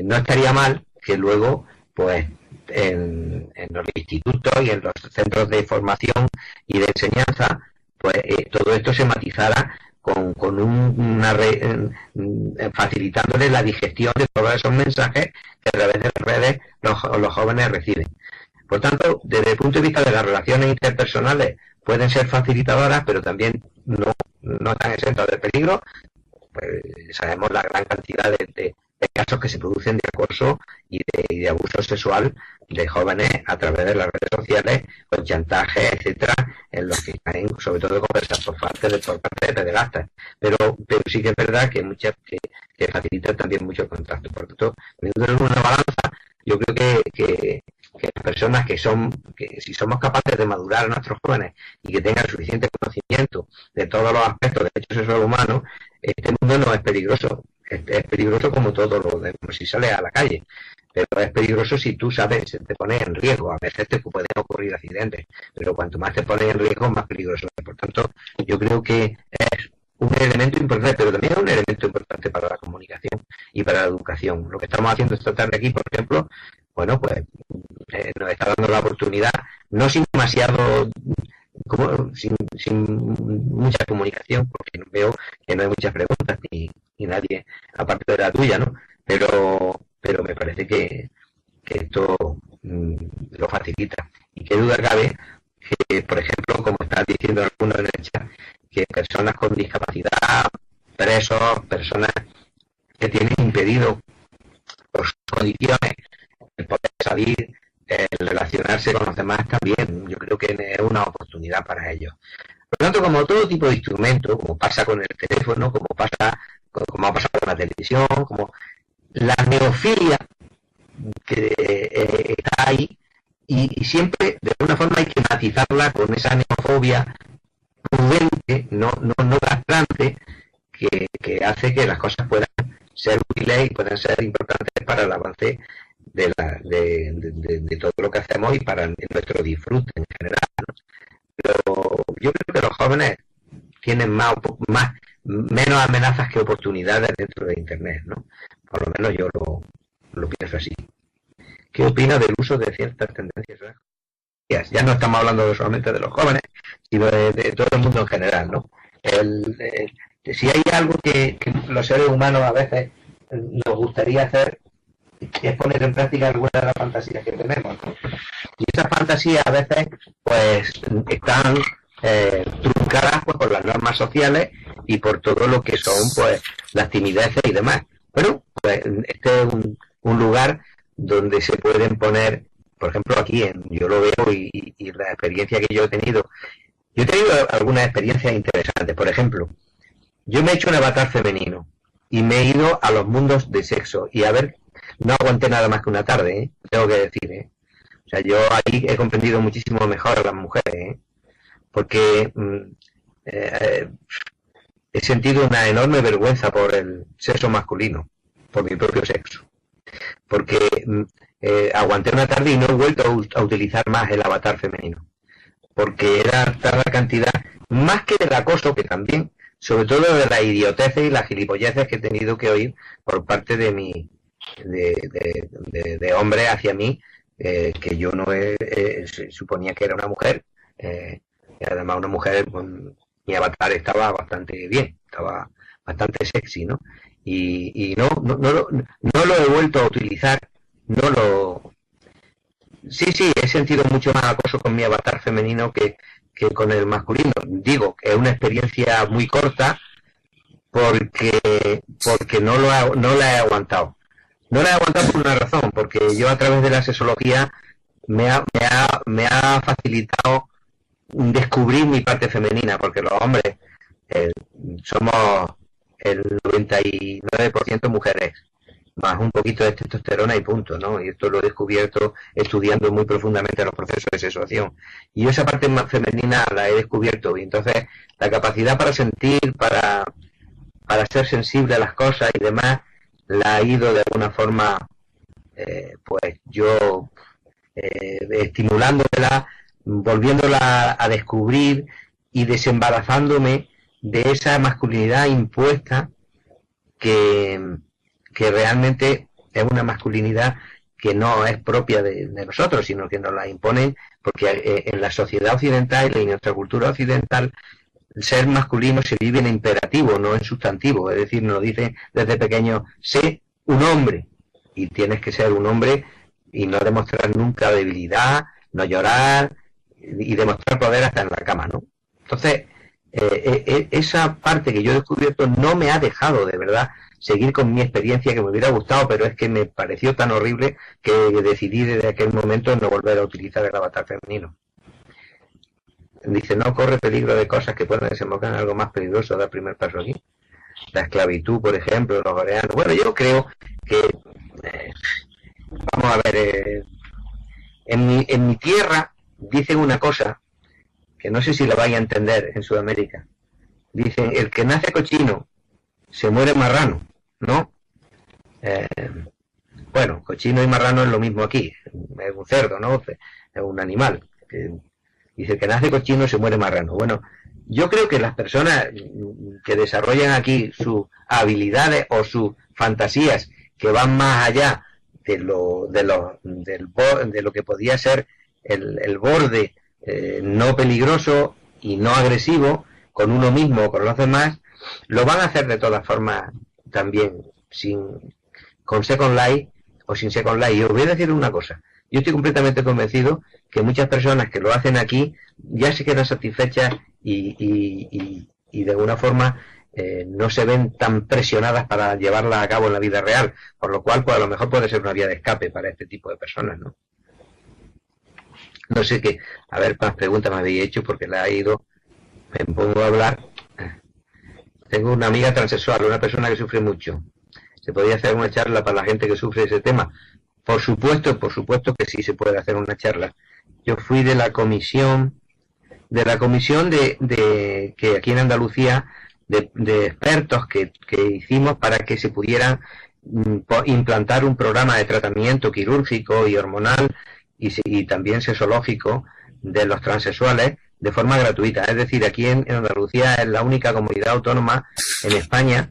[SPEAKER 2] no estaría mal que luego, pues, en los institutos y en los centros de formación y de enseñanza, pues todo esto se matizara con facilitándole la digestión de todos esos mensajes que a través de las redes los jóvenes reciben. Por tanto, desde el punto de vista de las relaciones interpersonales, pueden ser facilitadoras, pero también no están exentas de peligro. Pues sabemos la gran cantidad de casos que se producen de acoso y de abuso sexual de jóvenes a través de las redes sociales, con chantaje, etcétera, en los que caen sobre todo conversas por parte de pederastas. Pero sí que es verdad que muchas que facilitan también mucho el contacto. Por lo tanto, poniéndolo en una balanza, yo creo que las personas que si somos capaces de madurar a nuestros jóvenes y que tengan suficiente conocimiento de todos los aspectos del derecho sexual humano, este mundo no es peligroso. Es peligroso como todo lo demás, si sales a la calle, pero es peligroso si tú sabes, te pones en riesgo. A veces te pueden ocurrir accidentes, pero cuanto más te pones en riesgo, más peligroso es. Por tanto, yo creo que es un elemento importante, pero también es un elemento importante para la comunicación y para la educación. Lo que estamos haciendo esta tarde aquí, por ejemplo, bueno, pues nos está dando la oportunidad, no sin demasiado, sin mucha comunicación, porque veo que no hay muchas preguntas ni nadie, aparte de la tuya, ¿no? Pero me parece que esto lo facilita. Y qué duda cabe que, por ejemplo, como están diciendo algunos en el chat, que personas con discapacidad, presos, personas que tienen impedido por sus condiciones el poder salir, el relacionarse con los demás también, yo creo que es una oportunidad para ellos. Por lo tanto, como todo tipo de instrumento, como pasa con el teléfono, como ha pasado con la televisión, como la neofilia que está ahí, y siempre de alguna forma hay que matizarla con esa neofobia prudente, no castrante, que hace que las cosas puedan ser útiles y puedan ser importantes para el avance de todo lo que hacemos y para nuestro disfrute en general, ¿no? Pero yo creo que los jóvenes tienen menos amenazas que oportunidades dentro de Internet, ¿no? Por lo menos yo lo pienso así. ¿Qué opina del uso de ciertas tendencias? Ya no estamos hablando solamente de los jóvenes, sino de todo el mundo en general, ¿no? Si hay algo que los seres humanos a veces nos gustaría hacer, es poner en práctica algunas de las fantasías que tenemos, ¿no? Y esas fantasías a veces pues están truncadas pues, por las normas sociales y por todo lo que son pues las timideces y demás. Bueno, pues este es un lugar donde se pueden poner, por ejemplo aquí yo lo veo y la experiencia que yo he tenido algunas experiencias interesantes. Por ejemplo, yo me he hecho un avatar femenino y me he ido a los mundos de sexo y no aguanté nada más que una tarde, tengo que decir, O sea, yo ahí he comprendido muchísimo mejor a las mujeres, porque he sentido una enorme vergüenza por el sexo masculino, por mi propio sexo, porque aguanté una tarde y no he vuelto a utilizar más el avatar femenino, porque era tal la cantidad, más que del acoso, que también, sobre todo de las idioteces y las gilipolleces que he tenido que oír por parte de hombres hacia mí, que yo no suponía que era una mujer, y además una mujer, mi avatar estaba bastante bien, estaba bastante sexy, ¿no? Y no lo he vuelto a utilizar, sí, he sentido mucho más acoso con mi avatar femenino que con el masculino. Digo que es una experiencia muy corta porque no la he aguantado. No la he aguantado por una razón, porque yo a través de la sexología me ha facilitado descubrir mi parte femenina, porque los hombres somos el 99% mujeres, más un poquito de testosterona y punto, ¿no? Y esto lo he descubierto estudiando muy profundamente los procesos de sexuación. Y yo esa parte más femenina la he descubierto, y entonces la capacidad para sentir, para para ser sensible a las cosas y demás, la ha ido de alguna forma, pues yo estimulándola, volviéndola a descubrir y desembarazándome de esa masculinidad impuesta que realmente es una masculinidad que no es propia de nosotros, sino que nos la imponen, porque en la sociedad occidental y en nuestra cultura occidental ser masculino se vive en imperativo, no en sustantivo, es decir, nos dice desde pequeño, sé un hombre, y tienes que ser un hombre y no demostrar nunca debilidad, no llorar, y demostrar poder hasta en la cama, ¿no? Entonces, esa parte que yo he descubierto no me ha dejado, de verdad, seguir con mi experiencia, que me hubiera gustado, pero es que me pareció tan horrible que decidí desde aquel momento no volver a utilizar el avatar femenino. Dice, no corre peligro de cosas que puedan desembocar en algo más peligroso, da el primer paso aquí. La esclavitud, por ejemplo, los coreanos. Bueno, yo creo que, vamos a ver, en mi tierra dicen una cosa que no sé si la vais a entender en Sudamérica. Dicen, el que nace cochino se muere marrano, ¿no? Bueno, cochino y marrano es lo mismo aquí, es un cerdo, ¿no? Es un animal. Dice, el que nace cochino se muere marrano. Bueno, yo creo que las personas que desarrollan aquí sus habilidades o sus fantasías que van más allá de lo que podría ser el borde no peligroso y no agresivo con uno mismo o con los demás, lo van a hacer de todas formas también con Second Life o sin Second Life. Y os voy a decir una cosa, yo estoy completamente convencido que muchas personas que lo hacen aquí ya se quedan satisfechas y de alguna forma no se ven tan presionadas para llevarla a cabo en la vida real, por lo cual pues a lo mejor puede ser una vía de escape para este tipo de personas, ¿no? No sé qué, a ver cuántas preguntas me habéis hecho porque la he ido, me pongo a hablar. Tengo una amiga transexual, una persona que sufre mucho. ¿Se podría hacer una charla para la gente que sufre ese tema? Por supuesto que sí se puede hacer una charla. Yo fui de la comisión de que aquí en Andalucía, de expertos que hicimos para que se pudieran implantar un programa de tratamiento quirúrgico y hormonal y también sexológico de los transexuales de forma gratuita. Es decir, aquí en Andalucía es la única comunidad autónoma en España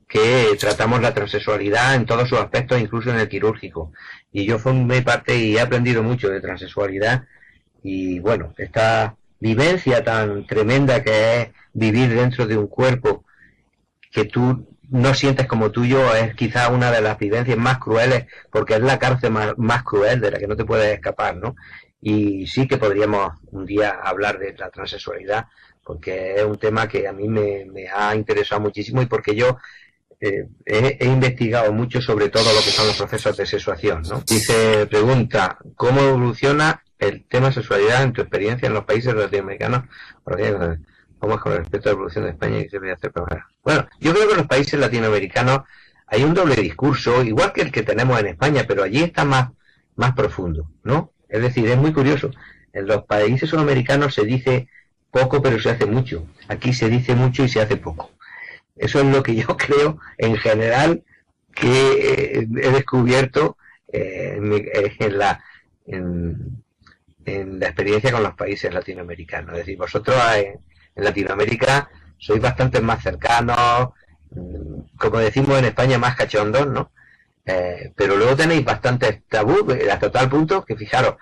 [SPEAKER 2] que tratamos la transexualidad en todos sus aspectos, incluso en el quirúrgico. Y yo formé parte y he aprendido mucho de transexualidad. Y bueno, esta vivencia tan tremenda que es vivir dentro de un cuerpo que tú no sientes como tuyo es quizá una de las vivencias más crueles, porque es la cárcel más cruel de la que no te puedes escapar, ¿no? Y sí que podríamos un día hablar de la transexualidad, porque es un tema que a mí me ha interesado muchísimo y porque yo he investigado mucho sobre todo lo que son los procesos de sexuación, ¿no? Dice, pregunta, ¿cómo evoluciona el tema sexualidad en tu experiencia en los países latinoamericanos? ¿Cómo es con respecto a la evolución de España y qué se debe hacer para ahora? Bueno, yo creo que en los países latinoamericanos hay un doble discurso, igual que el que tenemos en España, pero allí está más profundo, ¿no? Es decir, es muy curioso. En los países sudamericanos se dice poco, pero se hace mucho. Aquí se dice mucho y se hace poco. Eso es lo que yo creo, en general, que he descubierto en la experiencia con los países latinoamericanos. Es decir, vosotros en Latinoamérica sois bastante más cercanos, como decimos en España, más cachondos, ¿no? Pero luego tenéis bastantes tabú, hasta tal punto que, fijaros,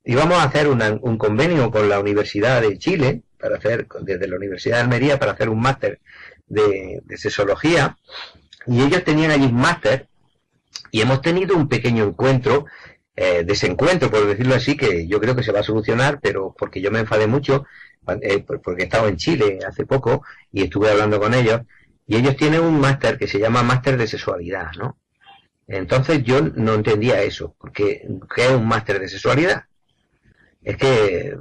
[SPEAKER 2] íbamos a hacer un convenio con la Universidad de Chile, desde la Universidad de Almería, para hacer un máster de sexología, y ellos tenían allí un máster, y hemos tenido un pequeño desencuentro, por decirlo así, que yo creo que se va a solucionar, pero porque yo me enfadé mucho, porque he estado en Chile hace poco, y estuve hablando con ellos, y ellos tienen un máster que se llama máster de sexualidad, ¿no? Entonces yo no entendía eso, porque ¿qué es un máster de sexualidad? Es que,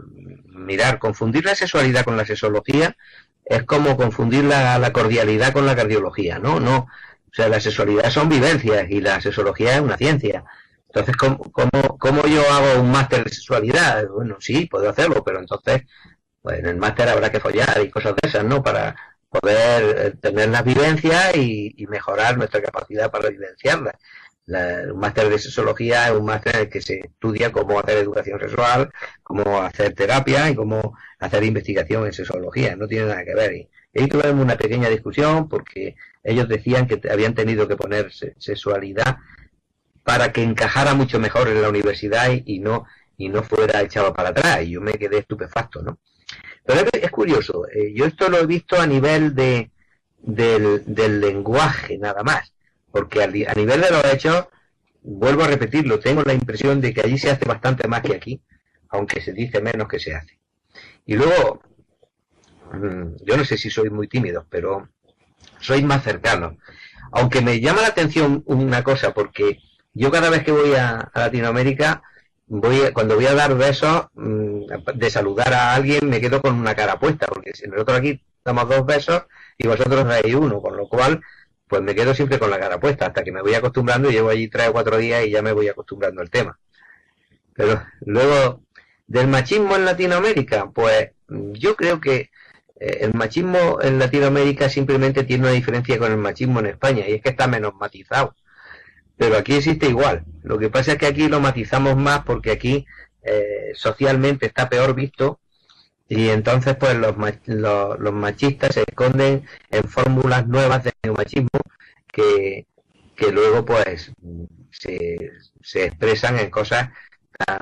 [SPEAKER 2] mirar, confundir la sexualidad con la sexología es como confundir la cordialidad con la cardiología, ¿no? No, o sea, la sexualidad son vivencias y la sexología es una ciencia. Entonces, ¿cómo yo hago un máster de sexualidad? Bueno, sí, puedo hacerlo, pero entonces, pues en el máster habrá que follar y cosas de esas, ¿no? Para poder tener las vivencias y mejorar nuestra capacidad para vivenciarlas. Un máster de sexología es un máster en el que se estudia cómo hacer educación sexual, cómo hacer terapia y cómo hacer investigación en sexología. No tiene nada que ver. Y ahí tuvimos una pequeña discusión porque ellos decían que habían tenido que poner sexualidad para que encajara mucho mejor en la universidad y no fuera echado para atrás. Y yo me quedé estupefacto, ¿no? Pero es curioso. Yo esto lo he visto a nivel del lenguaje nada más. Porque a nivel de los hechos, vuelvo a repetirlo, tengo la impresión de que allí se hace bastante más que aquí, aunque se dice menos que se hace. Y luego, yo no sé si soy muy tímido, pero soy más cercano. Aunque me llama la atención una cosa, porque yo cada vez que voy a Latinoamérica, cuando voy a dar besos, de saludar a alguien, me quedo con una cara puesta, porque si nosotros aquí damos 2 besos y vosotros dais 1, con lo cual pues me quedo siempre con la cara puesta, hasta que me voy acostumbrando, y llevo allí 3 o 4 días y ya me voy acostumbrando al tema. Pero luego, del machismo en Latinoamérica, pues yo creo que el machismo en Latinoamérica simplemente tiene una diferencia con el machismo en España, y es que está menos matizado. Pero aquí existe igual. Lo que pasa es que aquí lo matizamos más porque aquí socialmente está peor visto, y entonces pues los machistas se esconden en fórmulas nuevas de neomachismo que luego pues se expresan en cosas tan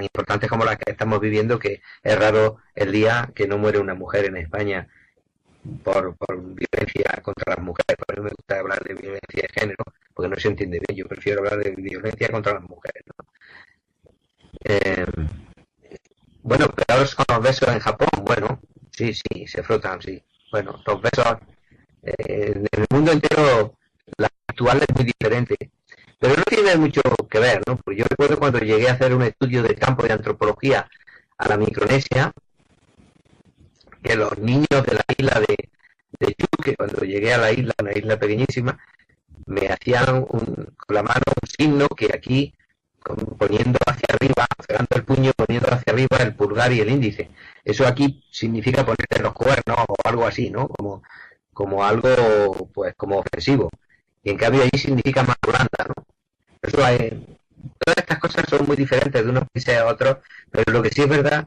[SPEAKER 2] importantes como las que estamos viviendo, que es raro el día que no muere una mujer en España por violencia contra las mujeres. Por eso me gusta hablar de violencia de género, porque no se entiende bien. Yo prefiero hablar de violencia contra las mujeres, ¿no? Bueno, pero con los besos en Japón, bueno, sí, se frotan, sí. Bueno, los besos en el mundo entero, la actual es muy diferente. Pero no tiene mucho que ver, ¿no? Porque yo recuerdo cuando llegué a hacer un estudio de campo de antropología a la Micronesia, que los niños de la isla de Yuque, cuando llegué a la isla, una isla pequeñísima, me hacían con la mano un signo que aquí, poniendo hacia arriba, cerrando el puño, poniendo hacia arriba el pulgar y el índice. Eso aquí significa ponerte los cuernos o algo así, ¿no? Como algo, pues, como ofensivo. Y en cambio allí significa más blanda, ¿no? Eso todas estas cosas son muy diferentes de unos países a otros, pero lo que sí es verdad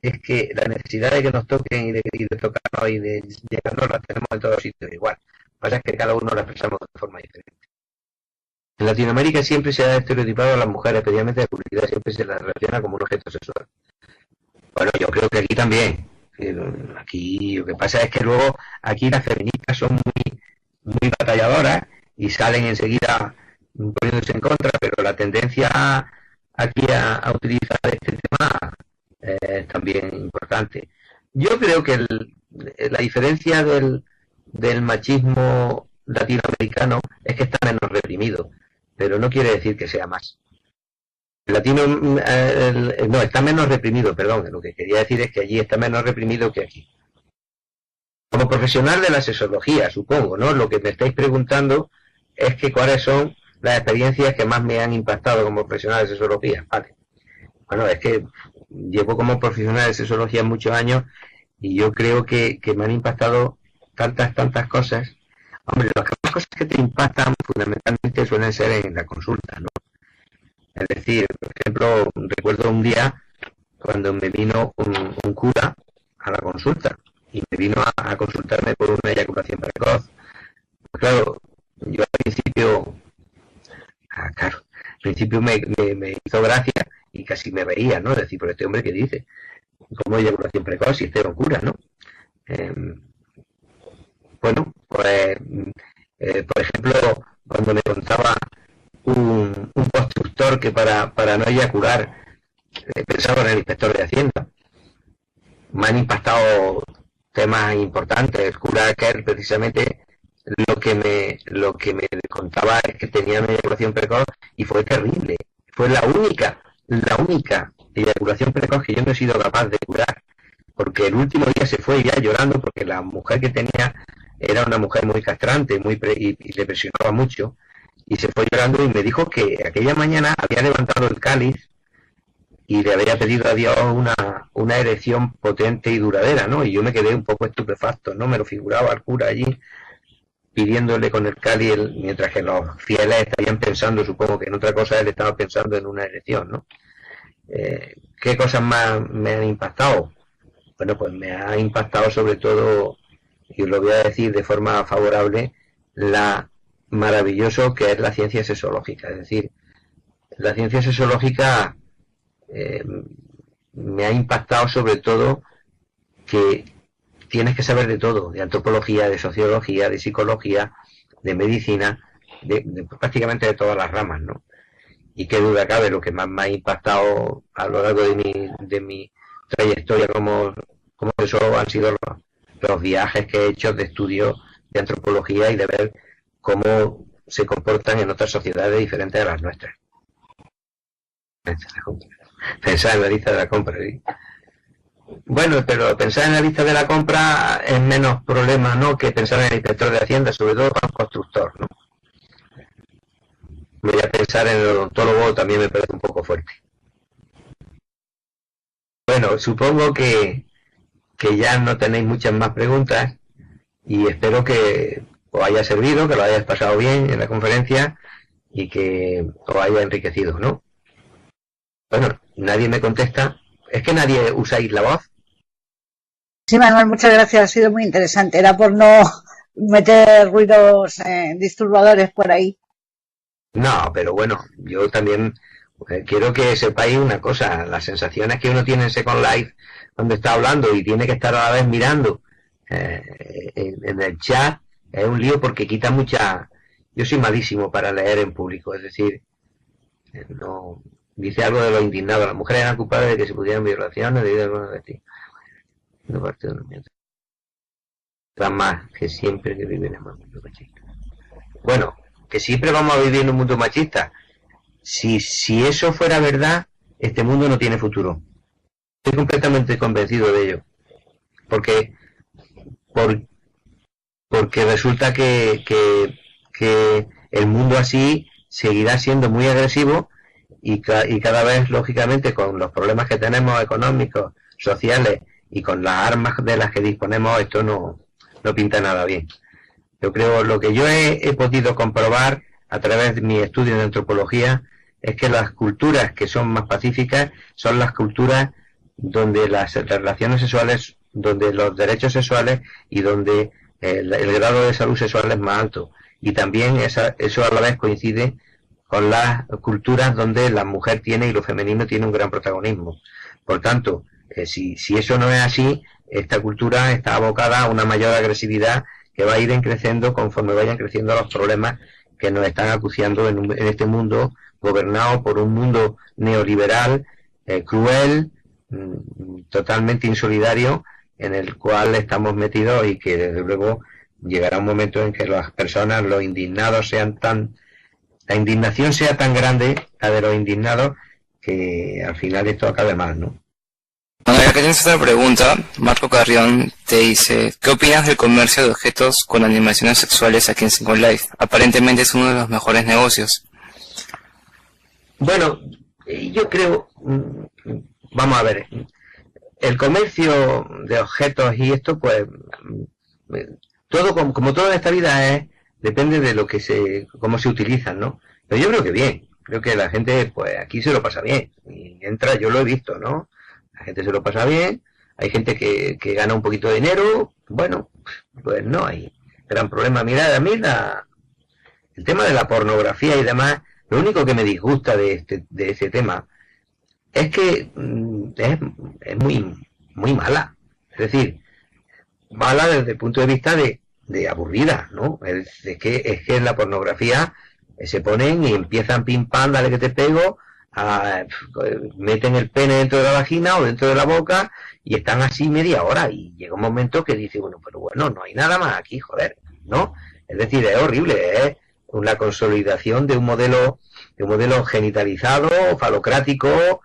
[SPEAKER 2] es que la necesidad de que nos toquen y de tocarnos y de llegarnos la tenemos en todos sitios igual. Lo que pasa es que cada uno la expresamos de forma diferente. En Latinoamérica siempre se ha estereotipado a las mujeres, especialmente de publicidad, siempre se las relaciona como un objeto sexual. Bueno, yo creo que aquí también. Aquí lo que pasa es que luego aquí las feministas son muy batalladoras y salen enseguida poniéndose en contra, pero la tendencia aquí a utilizar este tema es también importante. Yo creo que la diferencia del machismo latinoamericano es que está menos reprimido, pero no quiere decir que sea más. No, está menos reprimido, perdón. Lo que quería decir es que allí está menos reprimido que aquí. Como profesional de la sexología, supongo, ¿no? Lo que me estáis preguntando es que cuáles son las experiencias que más me han impactado como profesional de sexología. Vale. Bueno, es que llevo como profesional de sexología muchos años y yo creo que me han impactado tantas cosas. Hombre, las cosas que te impactan fundamentalmente suelen ser en la consulta, ¿no? Es decir, por ejemplo, recuerdo un día cuando me vino un cura a la consulta y me vino a consultarme por una eyaculación precoz. Pues claro, yo al principio me hizo gracia y casi me reía, ¿no? Decir, pero este hombre, ¿qué dice? ¿Cómo eyaculación precoz? Si este era un cura, ¿no? Bueno, pues, por ejemplo, cuando me contaba un constructor que para no eyacular pensaba en el inspector de Hacienda. Me han impactado temas importantes. El cura Kerr, precisamente, lo que me contaba es que tenía una eyaculación precoz y fue terrible. Fue la única eyaculación precoz que yo no he sido capaz de curar, porque el último día se fue ya llorando porque la mujer que tenía era una mujer muy castrante y le presionaba mucho, y se fue llorando y me dijo que aquella mañana había levantado el cáliz y le había pedido a Dios una erección potente y duradera, ¿no? Y yo me quedé un poco estupefacto, ¿no? Me lo figuraba al cura allí pidiéndole con el cáliz, mientras que los fieles estarían pensando, supongo que en otra cosa él estaba pensando en una erección, ¿no? ¿Qué cosas más me han impactado? Bueno, pues me ha impactado sobre todo, y os lo voy a decir de forma favorable, la maravilloso que es la ciencia sexológica. Es decir, la ciencia sexológica me ha impactado sobre todo que tienes que saber de todo, de antropología, de sociología, de psicología, de medicina, de prácticamente de todas las ramas, ¿no? Y qué duda cabe, lo que más me ha impactado a lo largo de mi trayectoria como profesor han sido los viajes que he hecho de estudio de antropología y de ver cómo se comportan en otras sociedades diferentes a las nuestras. Pensar en la lista de la compra, ¿sí? Bueno, pero pensar en la lista de la compra es menos problema, ¿no?, que pensar en el inspector de Hacienda, sobre todo para un constructor, ¿no? Voy a pensar en el odontólogo, también me parece un poco fuerte. Bueno, supongo que ya no tenéis muchas más preguntas y espero que os haya servido, que lo hayáis pasado bien en la conferencia y que os haya enriquecido, ¿no? Bueno, nadie me contesta. ¿Es que nadie usáis la voz?
[SPEAKER 3] Sí, Manuel, muchas gracias. Ha sido muy interesante. Era por no meter ruidos disturbadores por ahí.
[SPEAKER 2] No, pero bueno, yo también quiero que sepáis una cosa. Las sensaciones que uno tiene en Second Life cuando está hablando y tiene que estar a la vez mirando en el chat es un lío porque quita mucha... Yo soy malísimo para leer en público, es decir, no... Dice algo de lo indignado. Las mujeres eran culpables de que se pudieran violaciones debido a alguna vestido. No parte de los más que siempre que viven en un mundo machista. Bueno, que siempre vamos a vivir en un mundo machista. Si eso fuera verdad, este mundo no tiene futuro. Estoy completamente convencido de ello. Porque resulta que el mundo así seguirá siendo muy agresivo y cada vez, lógicamente, con los problemas que tenemos económicos, sociales y con las armas de las que disponemos, esto no pinta nada bien. Yo creo, lo que yo he podido comprobar a través de mi estudio de antropología es que las culturas que son más pacíficas son las culturas donde las relaciones sexuales, donde los derechos sexuales y donde el grado de salud sexual es más alto. Y también eso a la vez coincide con las culturas donde la mujer tiene y lo femenino tiene un gran protagonismo. Por tanto, si eso no es así, esta cultura está abocada a una mayor agresividad que va a ir creciendo conforme vayan creciendo los problemas que nos están acuciando en este mundo gobernado por un mundo neoliberal, cruel, totalmente insolidario, en el cual estamos metidos y que desde luego llegará un momento en que las personas, los indignados la indignación sea tan grande, la de los indignados, que al final esto acabe mal, ¿no?
[SPEAKER 1] Bueno, ya que tienes otra pregunta, Marco Carrión te dice, ¿qué opinas del comercio de objetos con animaciones sexuales aquí en Second Life? Aparentemente es uno de los mejores negocios.
[SPEAKER 2] Bueno, yo creo, vamos a ver, el comercio de objetos y esto, pues, todo como todo en esta vida depende de cómo se utilizan, ¿no? Pero yo creo que bien, creo que la gente, pues, aquí se lo pasa bien, y entra, yo lo he visto, ¿no? La gente se lo pasa bien, hay gente que gana un poquito de dinero, bueno, pues no hay gran problema. Mirad, a mí el tema de la pornografía y demás, lo único que me disgusta de ese tema es que es muy mala, es decir, mala desde el punto de vista de aburrida, ¿no? Es que en la pornografía se ponen y empiezan pim pam, dale que te pego, meten el pene dentro de la vagina o dentro de la boca y están así media hora y llega un momento que dice, bueno, pero bueno, no hay nada más aquí, joder, ¿no? Es decir, es horrible, es una consolidación de un modelo genitalizado, falocrático,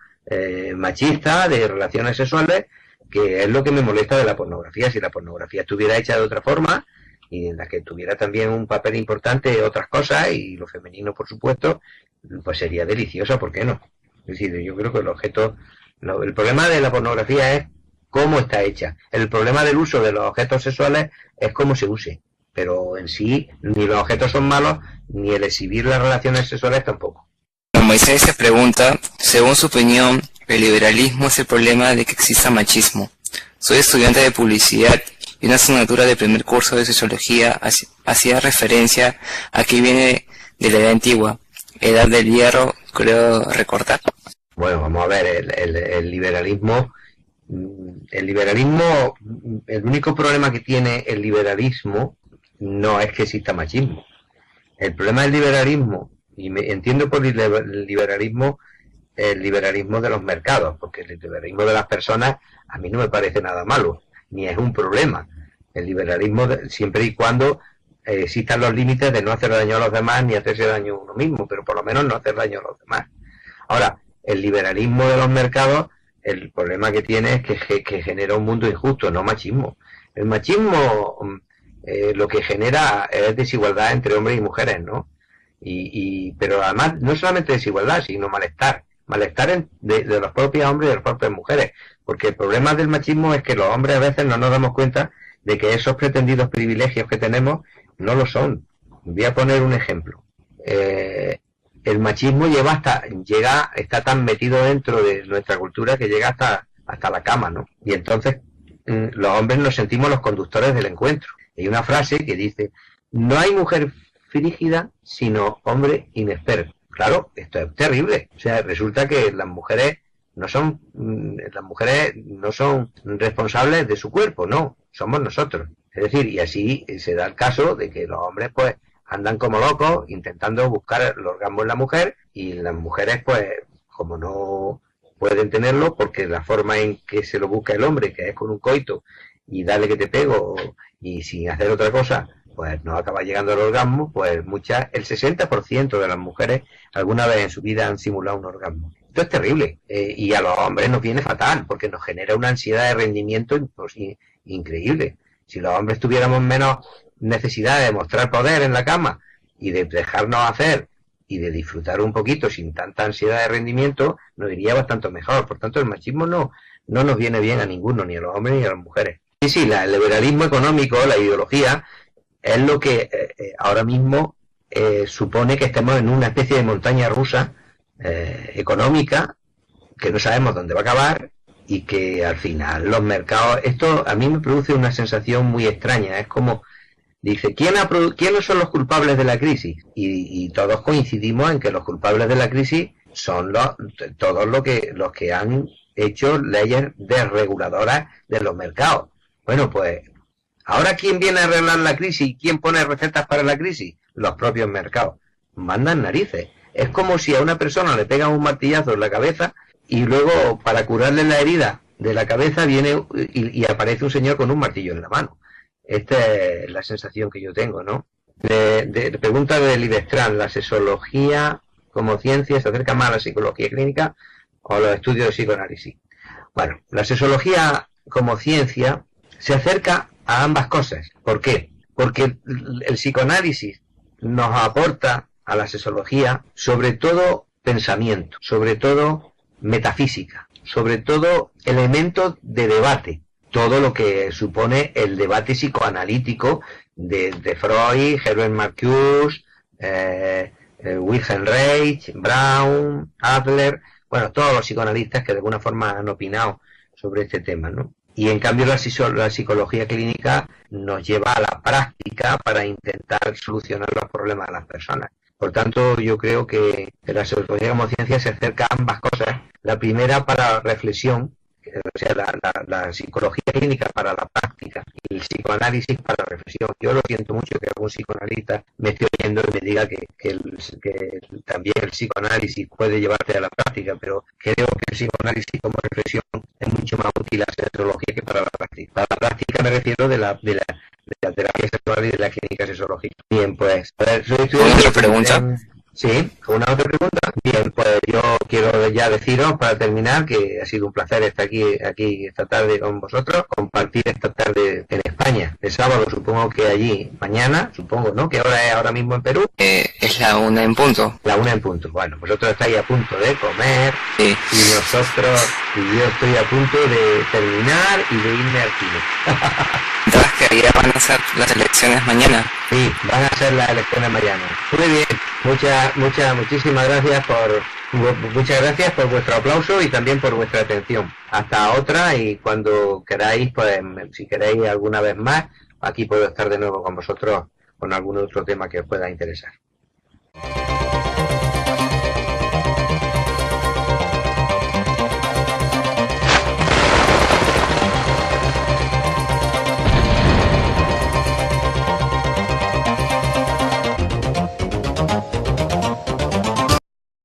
[SPEAKER 2] machista, de relaciones sexuales, que es lo que me molesta de la pornografía. Si la pornografía estuviera hecha de otra forma y en la que tuviera también un papel importante otras cosas y lo femenino, por supuesto, pues sería deliciosa, ¿por qué no? Es decir, yo creo que el problema de la pornografía es cómo está hecha. El problema del uso de los objetos sexuales es cómo se use. Pero en sí, ni los objetos son malos, ni el exhibir las relaciones sexuales tampoco.
[SPEAKER 1] Moisés se pregunta, según su opinión, el liberalismo es el problema de que exista machismo. Soy estudiante de publicidad y una asignatura de primer curso de sociología hacía referencia a que viene de la edad antigua, edad del hierro, creo recordar.
[SPEAKER 2] Bueno, vamos a ver, el liberalismo, el único problema que tiene el liberalismo no es que exista machismo. El problema del liberalismo, y entiendo por el liberalismo de los mercados, porque el liberalismo de las personas a mí no me parece nada malo, ni es un problema. El liberalismo, siempre y cuando existan los límites de no hacer daño a los demás ni hacerse daño a uno mismo, pero por lo menos no hacer daño a los demás. Ahora, el liberalismo de los mercados, el problema que tiene es que genera un mundo injusto, no machismo. El machismo lo que genera es desigualdad entre hombres y mujeres, ¿no? Pero además no solamente desigualdad, sino malestar de los propios hombres y de las propias mujeres, porque el problema del machismo es que los hombres a veces no nos damos cuenta de que esos pretendidos privilegios que tenemos no lo son. Voy a poner un ejemplo. El machismo está tan metido dentro de nuestra cultura que llega hasta la cama, ¿no? Y entonces los hombres nos sentimos los conductores del encuentro. Hay una frase que dice, no hay mujer frígida sino hombre inexperto. Claro, esto es terrible. O sea, resulta que las mujeres no son responsables de su cuerpo, no, somos nosotros. Es decir, y así se da el caso de que los hombres pues andan como locos intentando buscar el orgasmo en la mujer, y las mujeres pues como no pueden tenerlo porque la forma en que se lo busca el hombre, que es con un coito y dale que te pego y sin hacer otra cosa, pues no acaba llegando al orgasmo, pues el 60% de las mujeres alguna vez en su vida han simulado un orgasmo. Esto es terrible, y a los hombres nos viene fatal, porque nos genera una ansiedad de rendimiento pues, increíble. Si los hombres tuviéramos menos necesidad de mostrar poder en la cama y de dejarnos hacer y de disfrutar un poquito sin tanta ansiedad de rendimiento, nos iría bastante mejor. Por tanto, el machismo no nos viene bien a ninguno, ni a los hombres ni a las mujeres. Sí, el liberalismo económico, la ideología, es lo que ahora mismo supone que estemos en una especie de montaña rusa económica, que no sabemos dónde va a acabar, y que al final los mercados, esto a mí me produce una sensación muy extraña. Es como, dice, ¿quiénes son los culpables de la crisis? Y todos coincidimos en que los culpables de la crisis son todos los que han hecho leyes desreguladoras de los mercados. Bueno, pues ahora, ¿quién viene a arreglar la crisis? ¿Quién pone recetas para la crisis? Los propios mercados. Mandan narices. Es como si a una persona le pegan un martillazo en la cabeza y luego, para curarle la herida de la cabeza, viene y aparece un señor con un martillo en la mano. Esta es la sensación que yo tengo, ¿no? Pregunta de Libestrán, ¿la sexología como ciencia se acerca más a la psicología clínica o a los estudios de psicoanálisis? Bueno, la sexología como ciencia se acerca a ambas cosas. ¿Por qué? Porque el psicoanálisis nos aporta a la sexología sobre todo pensamiento, sobre todo metafísica, sobre todo elementos de debate, todo lo que supone el debate psicoanalítico de Freud, Herbert Marcuse, Wilhelm Reich, Brown, Adler, bueno, todos los psicoanalistas que de alguna forma han opinado sobre este tema, ¿no? Y en cambio la psicología clínica nos lleva a la práctica para intentar solucionar los problemas de las personas. Por tanto, yo creo que la psicología como ciencia se acerca a ambas cosas. La primera para reflexión, o sea, la psicología clínica para la práctica y el psicoanálisis para la reflexión. Yo lo siento mucho que algún psicoanalista me esté oyendo y me diga que también el psicoanálisis puede llevarte a la práctica, pero creo que el psicoanálisis como reflexión es mucho más útil a la sexología que para la práctica. Para la práctica me refiero de la terapia sexual y de la clínica sexológica. Bien, pues,
[SPEAKER 1] ¿Una otra pregunta?
[SPEAKER 2] Sí, ¿una otra pregunta? Bien, pues yo quiero ya deciros para terminar que ha sido un placer estar aquí esta tarde con vosotros, compartir esta tarde en España, el sábado, supongo que allí mañana, supongo, ¿no? ¿Qué hora es ahora mismo en Perú?
[SPEAKER 1] Es la 1 en punto.
[SPEAKER 2] La 1 en punto. Bueno, vosotros estáis a punto de comer,
[SPEAKER 1] sí.
[SPEAKER 2] Y yo estoy a punto de terminar y de irme al cine.
[SPEAKER 1] Entonces, que ya van a ser las elecciones mañana.
[SPEAKER 2] Sí, van a ser las elecciones mañana. Muy bien, muchísimas gracias muchas gracias por vuestro aplauso y también por vuestra atención. Hasta otra, y cuando queráis, pues si queréis alguna vez más, aquí puedo estar de nuevo con vosotros con algún otro tema que os pueda interesar.